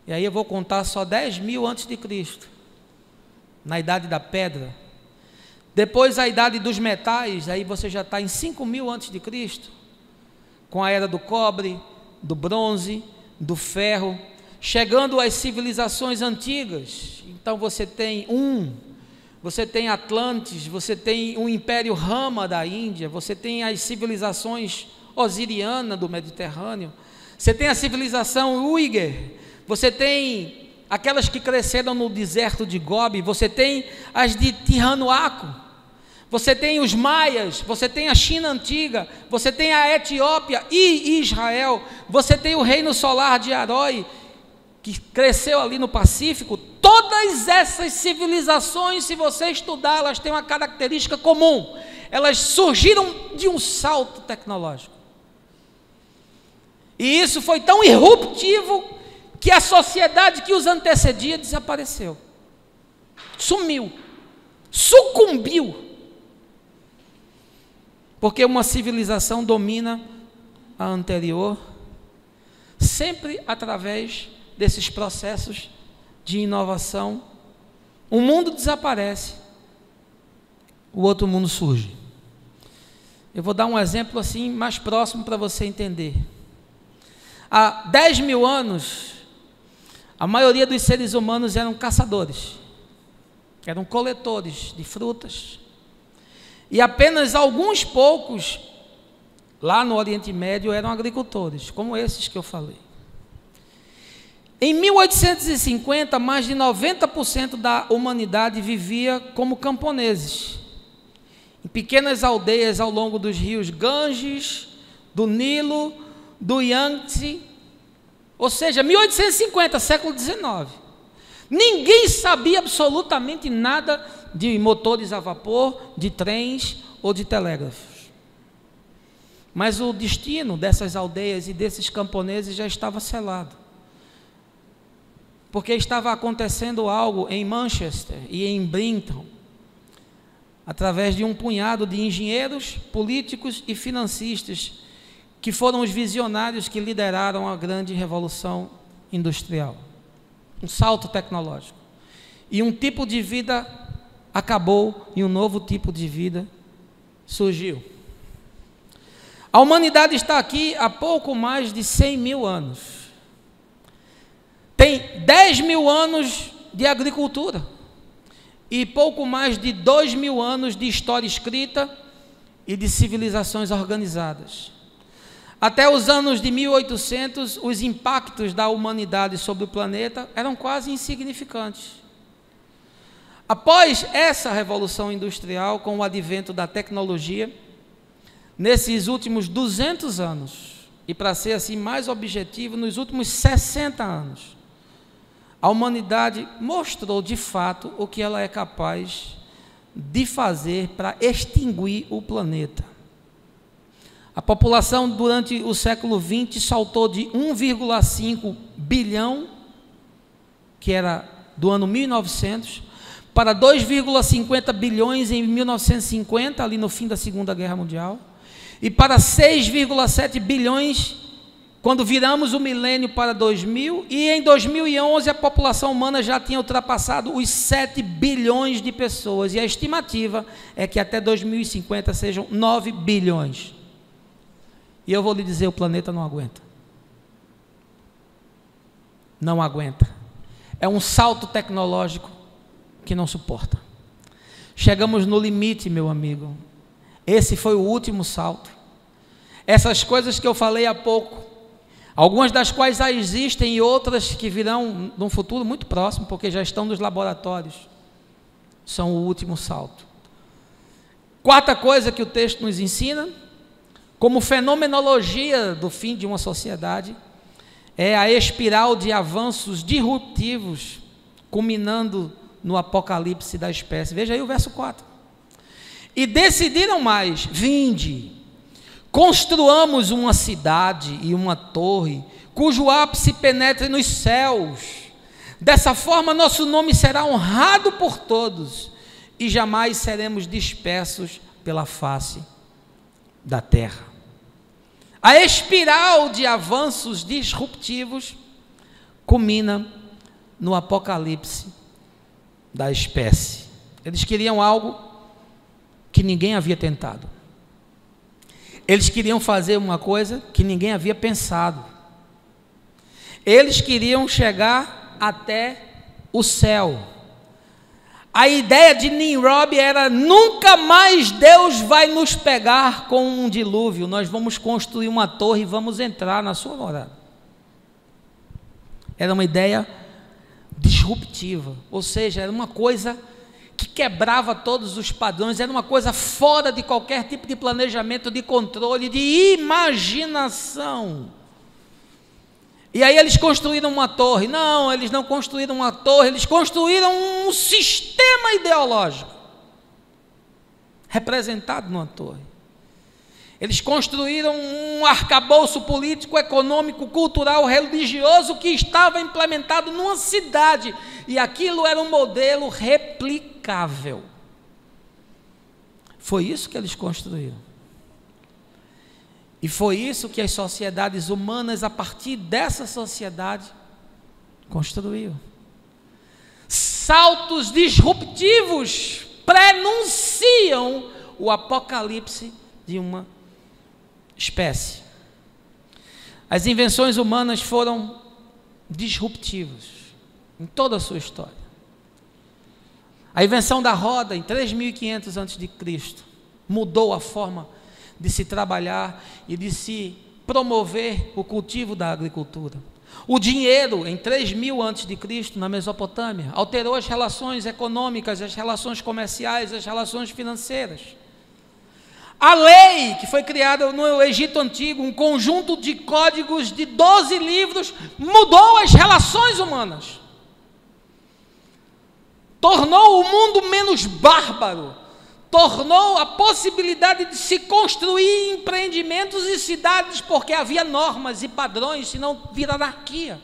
e aí eu vou contar só 10.000 antes de Cristo, na idade da pedra. Depois a idade dos metais, aí você já está em 5.000 antes de Cristo, com a era do cobre, do bronze, do ferro, chegando às civilizações antigas. Então você tem Atlantes, você tem o Império Rama da Índia, você tem as civilizações osiriana do Mediterrâneo, você tem a civilização Uigur, você tem aquelas que cresceram no deserto de Gobi, você tem as de Tiahuanaco, você tem os maias, você tem a China antiga, você tem a Etiópia e Israel, você tem o reino solar de Arói, que cresceu ali no Pacífico. Todas essas civilizações, se você estudar, elas têm uma característica comum: elas surgiram de um salto tecnológico. E isso foi tão irruptivo que a sociedade que os antecedia desapareceu, sumiu, sucumbiu. Porque uma civilização domina a anterior, sempre através desses processos de inovação. Um mundo desaparece, o outro mundo surge. Eu vou dar um exemplo assim mais próximo para você entender. Há 10.000 anos, a maioria dos seres humanos eram caçadores, eram coletores de frutas. E apenas alguns poucos, lá no Oriente Médio, eram agricultores, como esses que eu falei. Em 1850, mais de 90% da humanidade vivia como camponeses, em pequenas aldeias ao longo dos rios Ganges, do Nilo, do Yangtze, ou seja, 1850, século XIX. Ninguém sabia absolutamente nada de motores a vapor, de trens ou de telégrafos. Mas o destino dessas aldeias e desses camponeses já estava selado, porque estava acontecendo algo em Manchester e em Brighton, através de um punhado de engenheiros, políticos e financistas, que foram os visionários que lideraram a grande revolução industrial. Um salto tecnológico. E um tipo de vida acabou e um novo tipo de vida surgiu. A humanidade está aqui há pouco mais de 100.000 anos. Tem 10.000 anos de agricultura e pouco mais de 2.000 anos de história escrita e de civilizações organizadas. Até os anos de 1800, os impactos da humanidade sobre o planeta eram quase insignificantes. Após essa revolução industrial, com o advento da tecnologia, nesses últimos 200 anos, e para ser assim mais objetivo, nos últimos 60 anos, a humanidade mostrou de fato o que ela é capaz de fazer para extinguir o planeta. A população durante o século XX saltou de 1,5 bilhão, que era do ano 1900, para 2,50 bilhões em 1950, ali no fim da Segunda Guerra Mundial, e para 6,7 bilhões quando viramos o milênio para 2000, e em 2011 a população humana já tinha ultrapassado os 7 bilhões de pessoas, e a estimativa é que até 2050 sejam 9 bilhões. E eu vou lhe dizer, o planeta não aguenta. Não aguenta. É um salto tecnológico que não suporta. Chegamos no limite, meu amigo. Esse foi o último salto. Essas coisas que eu falei há pouco, algumas das quais já existem e outras que virão num futuro muito próximo, porque já estão nos laboratórios, são o último salto. Quarta coisa que o texto nos ensina, como fenomenologia do fim de uma sociedade, é a espiral de avanços disruptivos, culminando no apocalipse da espécie. Veja aí o verso 4. e decidiram mais: vinde, construamos uma cidade e uma torre, cujo ápice penetre nos céus. Dessa forma nosso nome será honrado por todos, e jamais seremos dispersos pela face da terra. A espiral de avanços disruptivos culmina no apocalipse da espécie. Eles queriam algo que ninguém havia tentado. Eles queriam fazer uma coisa que ninguém havia pensado. Eles queriam chegar até o céu. A ideia de Nimrod era: nunca mais Deus vai nos pegar com um dilúvio, nós vamos construir uma torre e vamos entrar na sua morada. Era uma ideia disruptiva, ou seja, era uma coisa que quebrava todos os padrões, era uma coisa fora de qualquer tipo de planejamento, de controle, de imaginação. E aí eles construíram uma torre. Não, eles não construíram uma torre, eles construíram um sistema ideológico, representado numa torre. Eles construíram um arcabouço político, econômico, cultural, religioso, que estava implementado numa cidade, e aquilo era um modelo replicável. Foi isso que eles construíram. E foi isso que as sociedades humanas, a partir dessa sociedade, construíram. Saltos disruptivos prenunciam o apocalipse de uma espécie. As invenções humanas foram disruptivas em toda a sua história. A invenção da roda em 3.500 a.C. mudou a forma de se trabalhar e de se promover o cultivo da agricultura. O dinheiro em 3.000 a.C. na Mesopotâmia alterou as relações econômicas, as relações comerciais, as relações financeiras. A lei que foi criada no Egito Antigo, um conjunto de códigos de 12 livros, mudou as relações humanas. Tornou o mundo menos bárbaro. Tornou a possibilidade de se construir empreendimentos e cidades, porque havia normas e padrões, senão vira anarquia.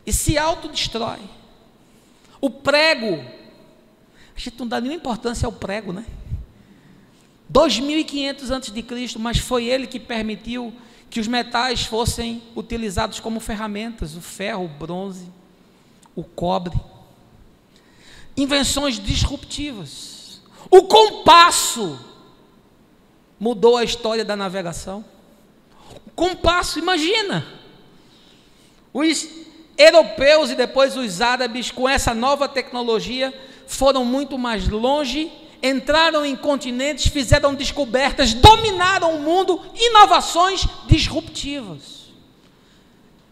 E se autodestrói. O prego, a gente não dá nenhuma importância ao prego, né? 2.500 a.C., mas foi ele que permitiu que os metais fossem utilizados como ferramentas, o ferro, o bronze, o cobre. Invenções disruptivas. O compasso mudou a história da navegação. O compasso, imagina, os europeus e depois os árabes, com essa nova tecnologia, foram muito mais longe, entraram em continentes, fizeram descobertas, dominaram o mundo, inovações disruptivas.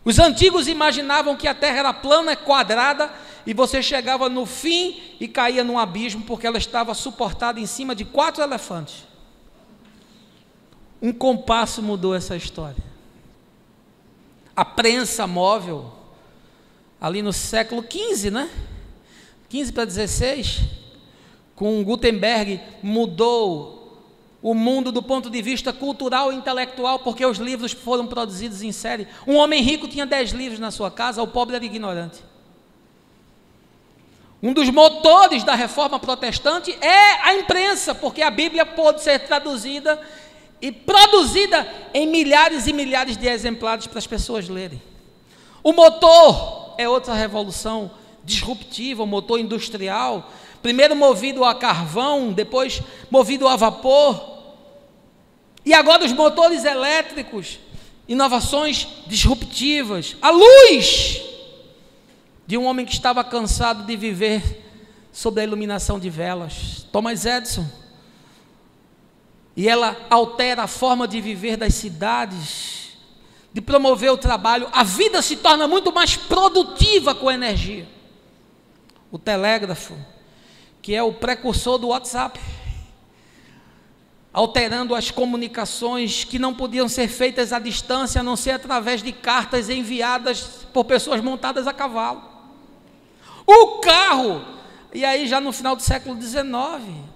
Os antigos imaginavam que a Terra era plana, quadrada, e você chegava no fim e caía num abismo, porque ela estava suportada em cima de 4 elefantes. Um compasso mudou essa história. A prensa móvel, ali no século XV, né? 15 para 16, com Gutenberg, mudou o mundo do ponto de vista cultural e intelectual, porque os livros foram produzidos em série. Um homem rico tinha 10 livros na sua casa, o pobre era ignorante. Um dos motores da reforma protestante é a imprensa, porque a Bíblia pôde ser traduzida e produzida em milhares e milhares de exemplares para as pessoas lerem. O motor é outra revolução disruptiva, o motor industrial, primeiro movido a carvão, depois movido a vapor, e agora os motores elétricos, inovações disruptivas. A luz de um homem que estava cansado de viver sob a iluminação de velas, Thomas Edison. E ela altera a forma de viver das cidades, de promover o trabalho. A vida se torna muito mais produtiva com energia. O telégrafo, que é o precursor do WhatsApp, alterando as comunicações que não podiam ser feitas à distância, a não ser através de cartas enviadas por pessoas montadas a cavalo. O carro, e aí já no final do século XIX,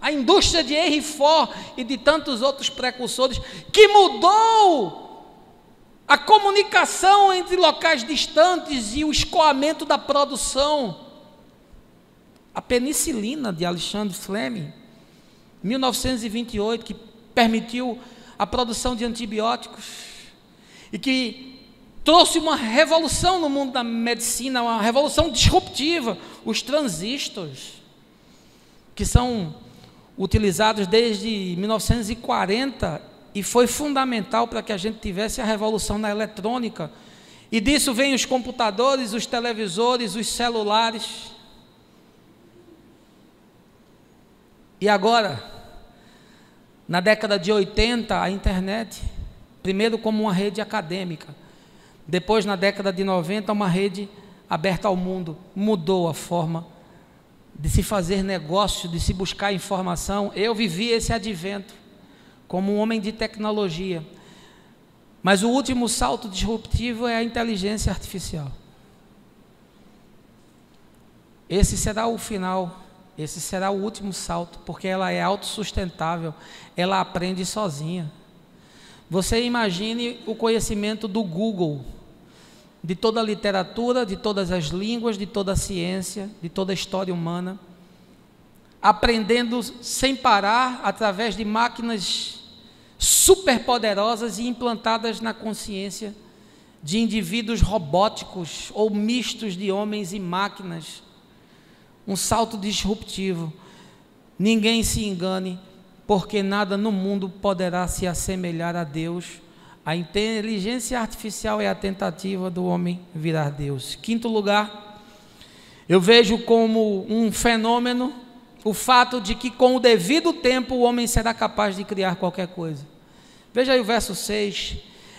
a indústria de Henry Ford e de tantos outros precursores, que mudou a comunicação entre locais distantes e o escoamento da produção. A penicilina de Alexander Fleming, 1928, que permitiu a produção de antibióticos e que trouxe uma revolução no mundo da medicina, uma revolução disruptiva. Os transistores, que são utilizados desde 1940 e foi fundamental para que a gente tivesse a revolução na eletrônica. E disso vêm os computadores, os televisores, os celulares. E agora, na década de 80, a internet, primeiro como uma rede acadêmica, depois na década de 90, uma rede aberta ao mundo, mudou a forma de se fazer negócio, de se buscar informação. Eu vivi esse advento como um homem de tecnologia, mas o último salto disruptivo é a inteligência artificial. Esse será o final. Esse será o último salto, porque ela é autossustentável, ela aprende sozinha. Você imagine o conhecimento do Google, de toda a literatura, de todas as línguas, de toda a ciência, de toda a história humana, aprendendo sem parar, através de máquinas superpoderosas e implantadas na consciência de indivíduos robóticos ou mistos de homens e máquinas. Um salto disruptivo. Ninguém se engane, porque nada no mundo poderá se assemelhar a Deus. A inteligência artificial é a tentativa do homem virar Deus. Quinto lugar, eu vejo como um fenômeno o fato de que com o devido tempo o homem será capaz de criar qualquer coisa. Veja aí o verso 6.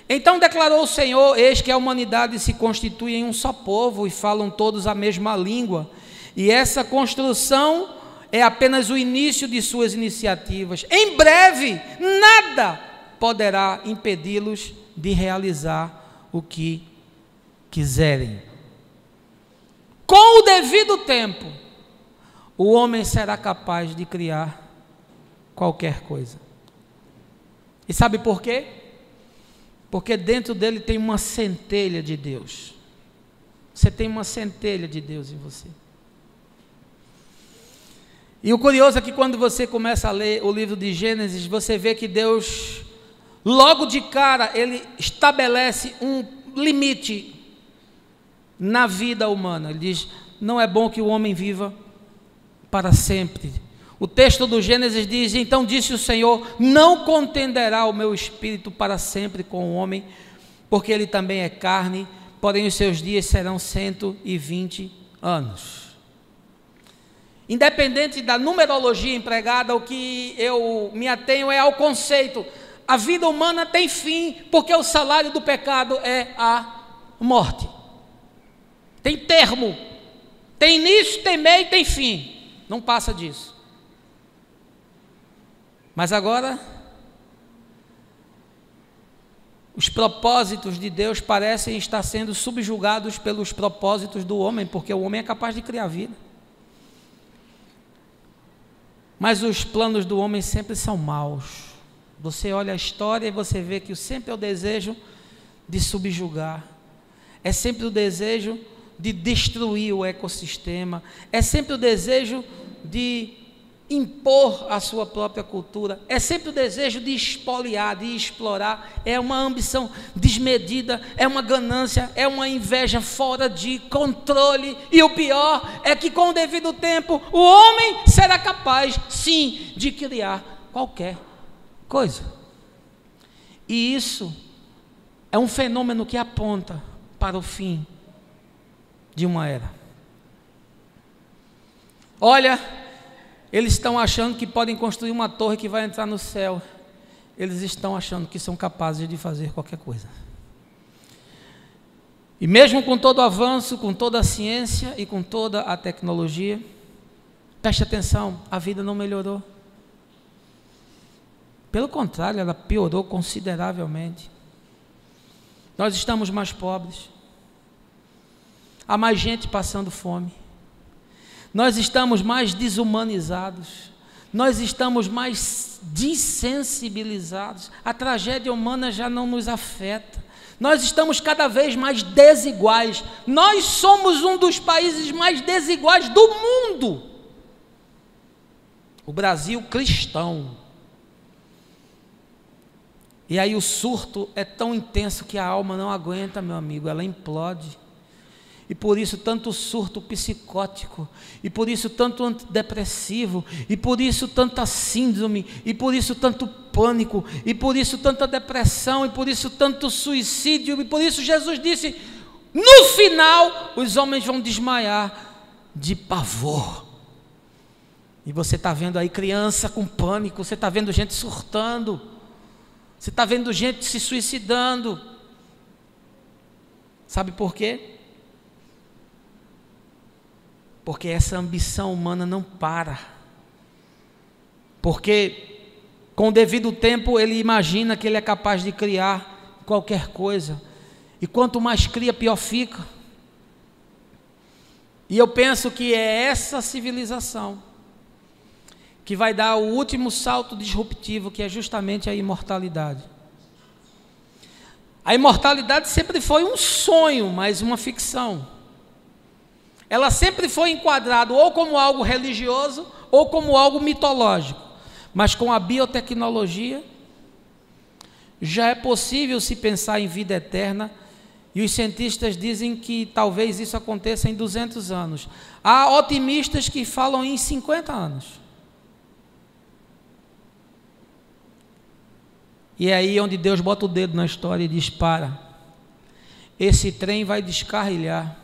Então declarou o Senhor: eis que a humanidade se constitui em um só povo e falam todos a mesma língua. E essa construção é apenas o início de suas iniciativas. Em breve, nada poderá impedi-los de realizar o que quiserem. Com o devido tempo, o homem será capaz de criar qualquer coisa. E sabe por quê? Porque dentro dele tem uma centelha de Deus. Você tem uma centelha de Deus em você. E o curioso é que quando você começa a ler o livro de Gênesis, você vê que Deus, logo de cara, Ele estabelece um limite na vida humana. Ele diz: não é bom que o homem viva para sempre. O texto do Gênesis diz: então disse o Senhor, não contenderá o meu espírito para sempre com o homem, porque ele também é carne, porém os seus dias serão 120 anos. Independente da numerologia empregada, o que eu me atenho é ao conceito: a vida humana tem fim, porque o salário do pecado é a morte. Tem termo, tem início, tem meio, tem fim, não passa disso. Mas agora, os propósitos de Deus parecem estar sendo subjugados pelos propósitos do homem, porque o homem é capaz de criar vida. Mas os planos do homem sempre são maus. Você olha a história e você vê que sempre é o desejo de subjugar, é sempre o desejo de destruir o ecossistema, é sempre o desejo de impor a sua própria cultura, é sempre o desejo de espoliar, de explorar. É uma ambição desmedida, é uma ganância, é uma inveja fora de controle. E o pior é que com o devido tempo o homem será capaz, sim, de criar qualquer coisa. E isso é um fenômeno que aponta para o fim de uma era. Olha, eles estão achando que podem construir uma torre que vai entrar no céu. Eles estão achando que são capazes de fazer qualquer coisa. E mesmo com todo o avanço, com toda a ciência e com toda a tecnologia, preste atenção, a vida não melhorou. Pelo contrário, ela piorou consideravelmente. Nós estamos mais pobres. Há mais gente passando fome. nós estamos mais desumanizados, nós estamos mais desensibilizados, a tragédia humana já não nos afeta, nós estamos cada vez mais desiguais, nós somos um dos países mais desiguais do mundo, o Brasil cristão. E aí o surto é tão intenso que a alma não aguenta, meu amigo, ela implode. E por isso tanto surto psicótico, e por isso tanto antidepressivo, e por isso tanta síndrome, e por isso tanto pânico, e por isso tanta depressão, e por isso tanto suicídio, e por isso Jesus disse, no final os homens vão desmaiar de pavor. E você está vendo aí criança com pânico, você está vendo gente surtando, você está vendo gente se suicidando. Sabe por quê? Porque essa ambição humana não para. Porque com o devido tempo ele imagina que ele é capaz de criar qualquer coisa. E quanto mais cria, pior fica. E eu penso que é essa civilização que vai dar o último salto disruptivo, que é justamente a imortalidade. A imortalidade sempre foi um sonho, mas uma ficção. Ela sempre foi enquadrada ou como algo religioso ou como algo mitológico. Mas com a biotecnologia, já é possível se pensar em vida eterna, e os cientistas dizem que talvez isso aconteça em 200 anos. Há otimistas que falam em 50 anos. E é aí onde Deus bota o dedo na história e diz, para, esse trem vai descarrilhar,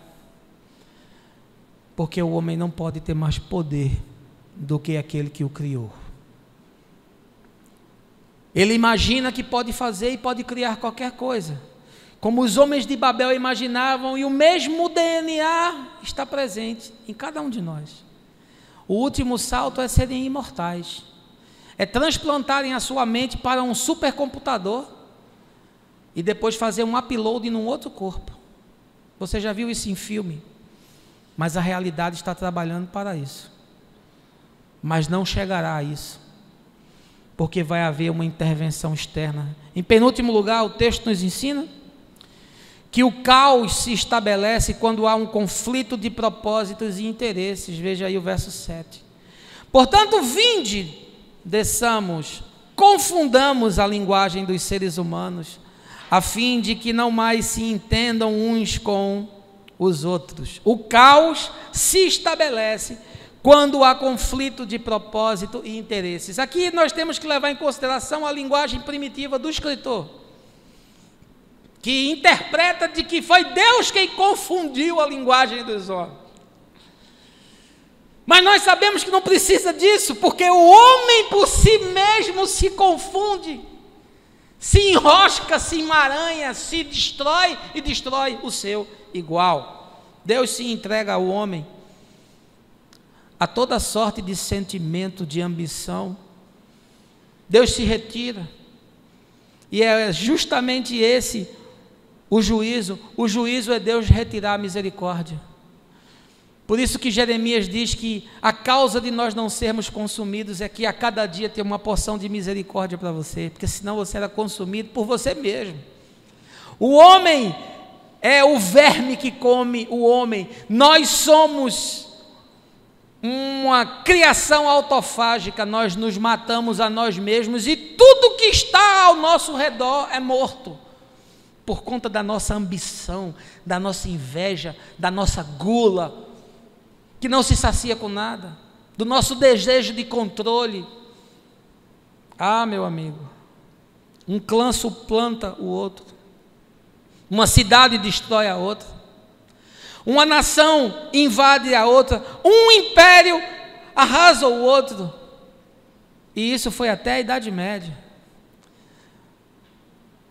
porque o homem não pode ter mais poder do que aquele que o criou. Ele imagina que pode fazer e pode criar qualquer coisa, como os homens de Babel imaginavam, e o mesmo DNA está presente em cada um de nós. O último salto é serem imortais, é transplantarem a sua mente para um supercomputador e depois fazer um upload num outro corpo. Você já viu isso em filme? Mas a realidade está trabalhando para isso. Mas não chegará a isso, porque vai haver uma intervenção externa. Em penúltimo lugar, o texto nos ensina que o caos se estabelece quando há um conflito de propósitos e interesses. Veja aí o verso 7. Portanto, vinde, desçamos, confundamos a linguagem dos seres humanos, a fim de que não mais se entendam uns com os outros. O caos se estabelece quando há conflito de propósito e interesses. Aqui nós temos que levar em consideração a linguagem primitiva do escritor, que interpreta de que foi Deus quem confundiu a linguagem dos homens. Mas nós sabemos que não precisa disso, porque o homem por si mesmo se confunde, se enrosca, se emaranha, se destrói e destrói o seu igual. Deus se entrega ao homem a toda sorte de sentimento, de ambição. Deus se retira, e é justamente esse o juízo. O juízo é Deus retirar a misericórdia. Por isso que Jeremias diz que a causa de nós não sermos consumidos é que a cada dia tem uma porção de misericórdia para você, porque senão você era consumido por você mesmo. O homem é o verme que come o homem. Nós somos uma criação autofágica, nós nos matamos a nós mesmos, e tudo que está ao nosso redor é morto, por conta da nossa ambição, da nossa inveja, da nossa gula, que não se sacia com nada, do nosso desejo de controle. Ah, meu amigo, um clã suplanta o outro, uma cidade destrói a outra, uma nação invade a outra, um império arrasa o outro, e isso foi até a Idade Média.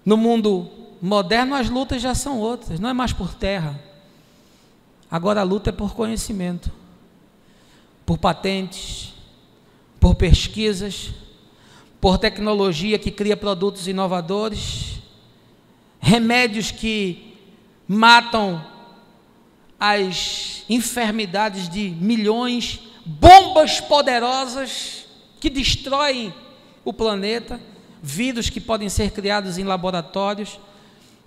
No mundo moderno as lutas já são outras, não é mais por terra, agora a luta é por conhecimento, por patentes, por pesquisas, por tecnologia que cria produtos inovadores, remédios que matam as enfermidades de milhões, bombas poderosas que destroem o planeta, vírus que podem ser criados em laboratórios,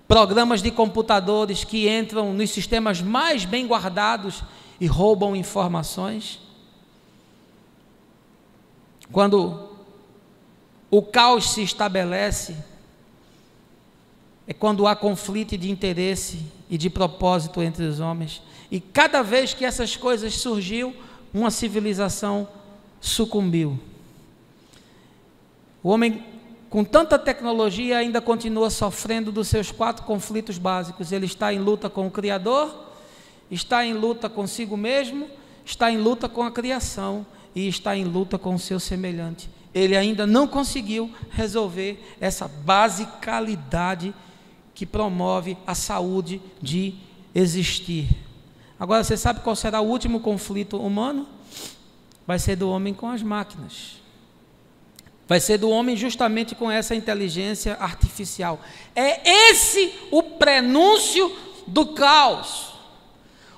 programas de computadores que entram nos sistemas mais bem guardados e roubam informações. Quando o caos se estabelece, é quando há conflito de interesse e de propósito entre os homens. E cada vez que essas coisas surgiu, uma civilização sucumbiu. O homem, com tanta tecnologia, ainda continua sofrendo dos seus 4 conflitos básicos. Ele está em luta com o Criador, está em luta consigo mesmo, está em luta com a criação e está em luta com o seu semelhante. Ele ainda não conseguiu resolver essa basicalidade que promove a saúde de existir. Agora, você sabe qual será o último conflito humano? Vai ser do homem com as máquinas. Vai ser do homem justamente com essa inteligência artificial. É esse o prenúncio do caos.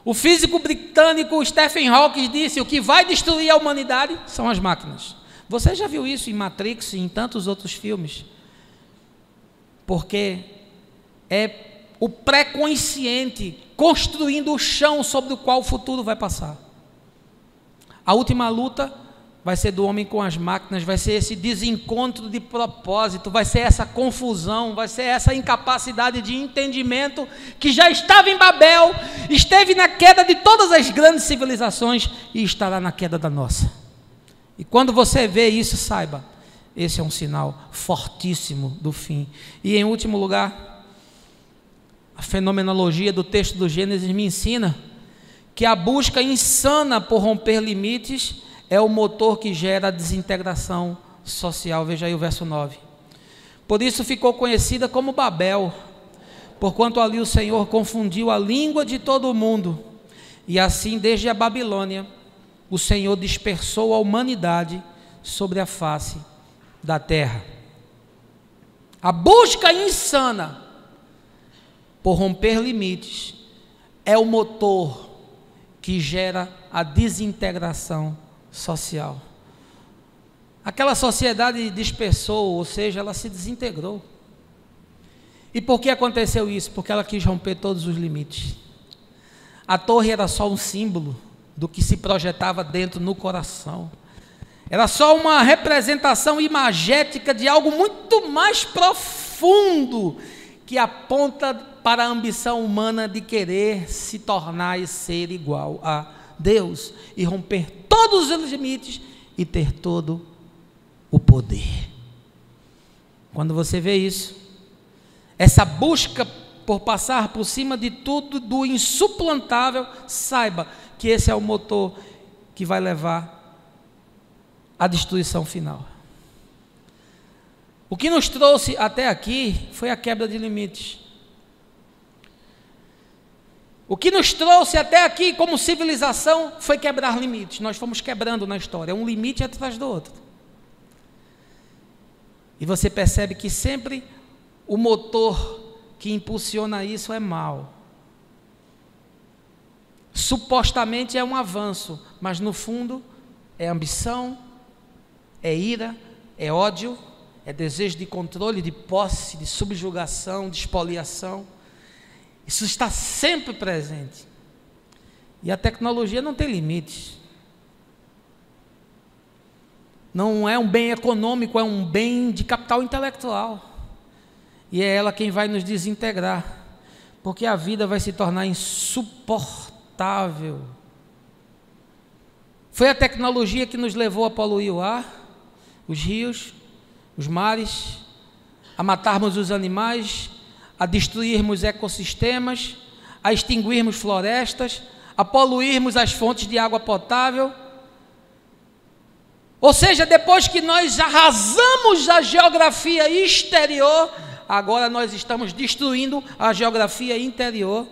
O físico britânico Stephen Hawking disse: o que vai destruir a humanidade são as máquinas. Você já viu isso em Matrix e em tantos outros filmes? Porque é o pré-consciente construindo o chão sobre o qual o futuro vai passar. A última luta vai ser do homem com as máquinas, vai ser esse desencontro de propósito, vai ser essa confusão, vai ser essa incapacidade de entendimento que já estava em Babel, esteve na queda de todas as grandes civilizações e estará na queda da nossa. E quando você vê isso, saiba, esse é um sinal fortíssimo do fim. E em último lugar, a fenomenologia do texto do Gênesis me ensina que a busca insana por romper limites é o motor que gera a desintegração social. Veja aí o verso 9. Por isso ficou conhecida como Babel, porquanto ali o Senhor confundiu a língua de todo o mundo, e assim desde a Babilônia o Senhor dispersou a humanidade sobre a face da terra. A busca insana por romper limites é o motor que gera a desintegração social. Aquela sociedade dispersou, ou seja, ela se desintegrou. E por que aconteceu isso? Porque ela quis romper todos os limites. A torre era só um símbolo do que se projetava dentro no coração. Era só uma representação imagética de algo muito mais profundo, que aponta para a ambição humana de querer se tornar e ser igual a Deus, e romper todos os limites e ter todo o poder. Quando você vê isso, essa busca por passar por cima de tudo, do insuplantável, saiba que esse é o motor que vai levar à destruição final. O que nos trouxe até aqui foi a quebra de limites. O que nos trouxe até aqui como civilização foi quebrar limites. Nós fomos quebrando na história, um limite atrás do outro. E você percebe que sempre o motor que impulsiona isso é mal. Supostamente é um avanço, mas no fundo é ambição, é ira, é ódio, é desejo de controle, de posse, de subjugação, de espoliação. Isso está sempre presente. E a tecnologia não tem limites. Não é um bem econômico, é um bem de capital intelectual. E é ela quem vai nos desintegrar, porque a vida vai se tornar insuportável. Foi a tecnologia que nos levou a poluir o ar, os rios, os mares, a matarmos os animais, a destruirmos ecossistemas, a extinguirmos florestas, a poluirmos as fontes de água potável. Ou seja, depois que nós arrasamos a geografia exterior, agora nós estamos destruindo a geografia interior,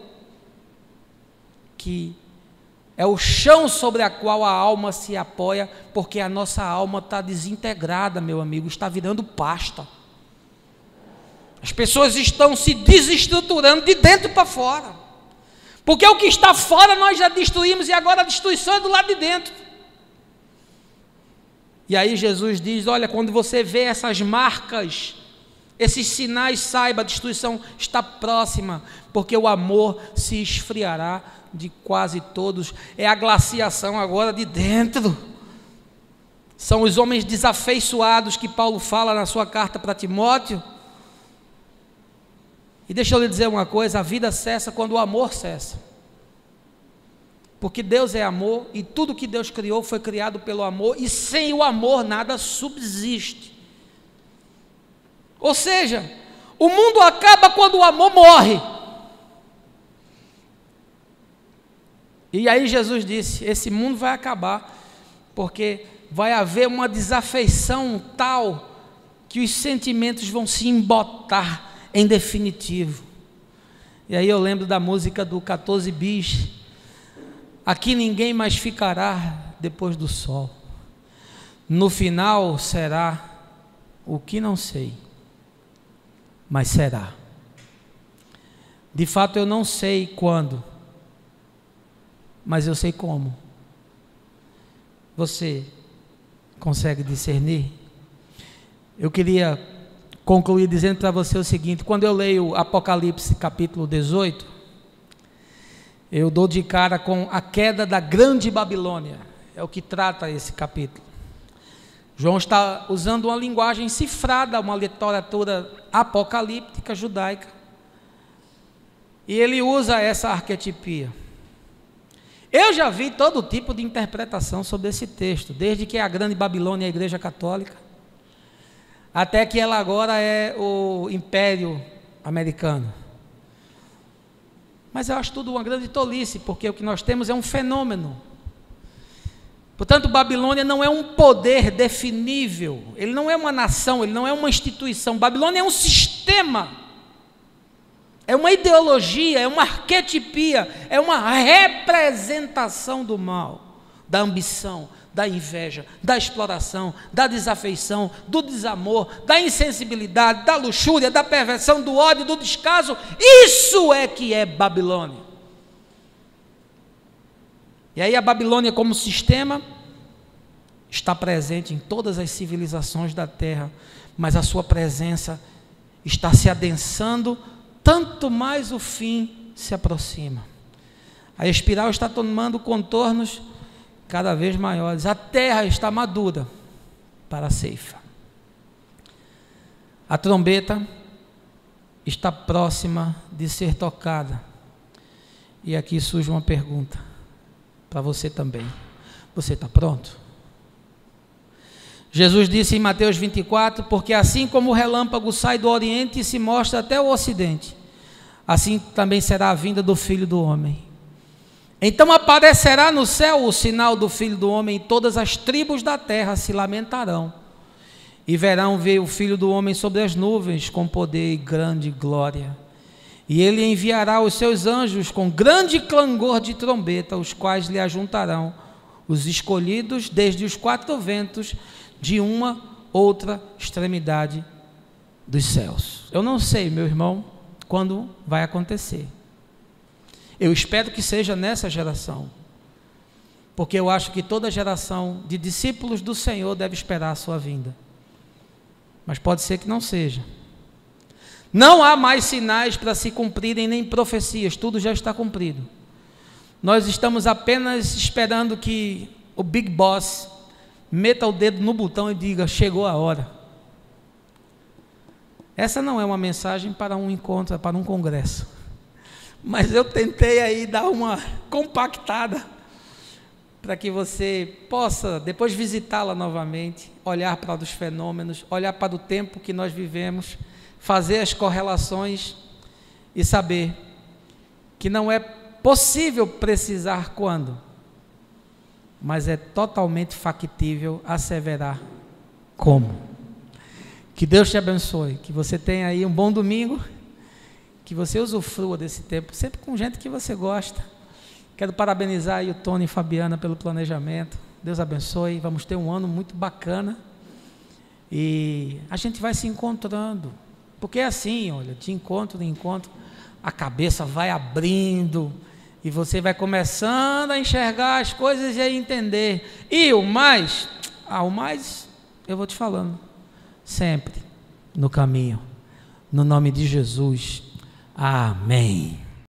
que é o chão sobre a qual a alma se apoia, porque a nossa alma está desintegrada, meu amigo, está virando pasta. As pessoas estão se desestruturando de dentro para fora, Porque o que está fora nós já destruímos e agora a destruição é do lado de dentro. E aí Jesus diz, olha, quando você vê essas marcas, esses sinais, saiba, a destruição está próxima, porque o amor se esfriará de quase todos. É a glaciação agora de dentro. São os homens desafeiçoados que Paulo fala na sua carta para Timóteo. E deixa eu lhe dizer uma coisa, a vida cessa quando o amor cessa. Porque Deus é amor e tudo que Deus criou foi criado pelo amor, e sem o amor nada subsiste. Ou seja, o mundo acaba quando o amor morre. E aí Jesus disse, esse mundo vai acabar, porque vai haver uma desafeição tal, que os sentimentos vão se embotar em definitivo. E aí eu lembro da música do 14 Bis, aqui ninguém mais ficará depois do sol, no final será o que não sei, mas será. De fato eu não sei quando, mas eu sei como. Você consegue discernir? Eu queria concluir dizendo para você o seguinte, quando eu leio Apocalipse capítulo 18, eu dou de cara com a queda da grande Babilônia, é o que trata esse capítulo. João está usando uma linguagem cifrada, uma literatura apocalíptica judaica, e ele usa essa arquetipia. Eu já vi todo tipo de interpretação sobre esse texto, desde que é a grande Babilônia, a igreja católica, até que ela agora é o Império Americano. Mas eu acho tudo uma grande tolice, porque o que nós temos é um fenômeno. Portanto, Babilônia não é um poder definível, ele não é uma nação, ele não é uma instituição. Babilônia é um sistema, é uma ideologia, é uma arquetipia, é uma representação do mal, da ambição, da inveja, da exploração, da desafeição, do desamor, da insensibilidade, da luxúria, da perversão, do ódio, do descaso. Isso é que é Babilônia. E aí a Babilônia como sistema está presente em todas as civilizações da terra, mas a sua presença está se adensando, tanto mais o fim se aproxima. A espiral está tomando contornos cada vez maiores. A terra está madura para a ceifa. A trombeta está próxima de ser tocada. E aqui surge uma pergunta para você também. Você está pronto? Jesus disse em Mateus 24, porque assim como o relâmpago sai do oriente e se mostra até o ocidente, assim também será a vinda do Filho do Homem. Então aparecerá no céu o sinal do Filho do Homem, e todas as tribos da terra se lamentarão, e verão ver o Filho do Homem sobre as nuvens, com poder e grande glória. E ele enviará os seus anjos com grande clangor de trombeta, os quais lhe ajuntarão os escolhidos desde os quatro ventos, de uma outra extremidade dos céus. Eu não sei, meu irmão, quando vai acontecer. Eu espero que seja nessa geração, porque eu acho que toda geração de discípulos do Senhor deve esperar a sua vinda, mas pode ser que não seja. Não há mais sinais para se cumprirem, nem profecias, tudo já está cumprido. Nós estamos apenas esperando que o Big Boss meta o dedo no botão e diga, chegou a hora. Essa não é uma mensagem para um encontro, é para um congresso. Mas eu tentei aí dar uma compactada, para que você possa depois visitá-la novamente, olhar para os fenômenos, olhar para o tempo que nós vivemos, fazer as correlações e saber que não é possível precisar quando, mas é totalmente factível asseverar como. Que Deus te abençoe, que você tenha aí um bom domingo, que você usufrua desse tempo, sempre com gente que você gosta. Quero parabenizar aí o Tony e Fabiana pelo planejamento. Deus abençoe, vamos ter um ano muito bacana. E a gente vai se encontrando, porque é assim, olha, de encontro em encontro, a cabeça vai abrindo, E você vai começando a enxergar as coisas e a entender. E o mais eu vou te falando, sempre no caminho. No nome de Jesus. Amém.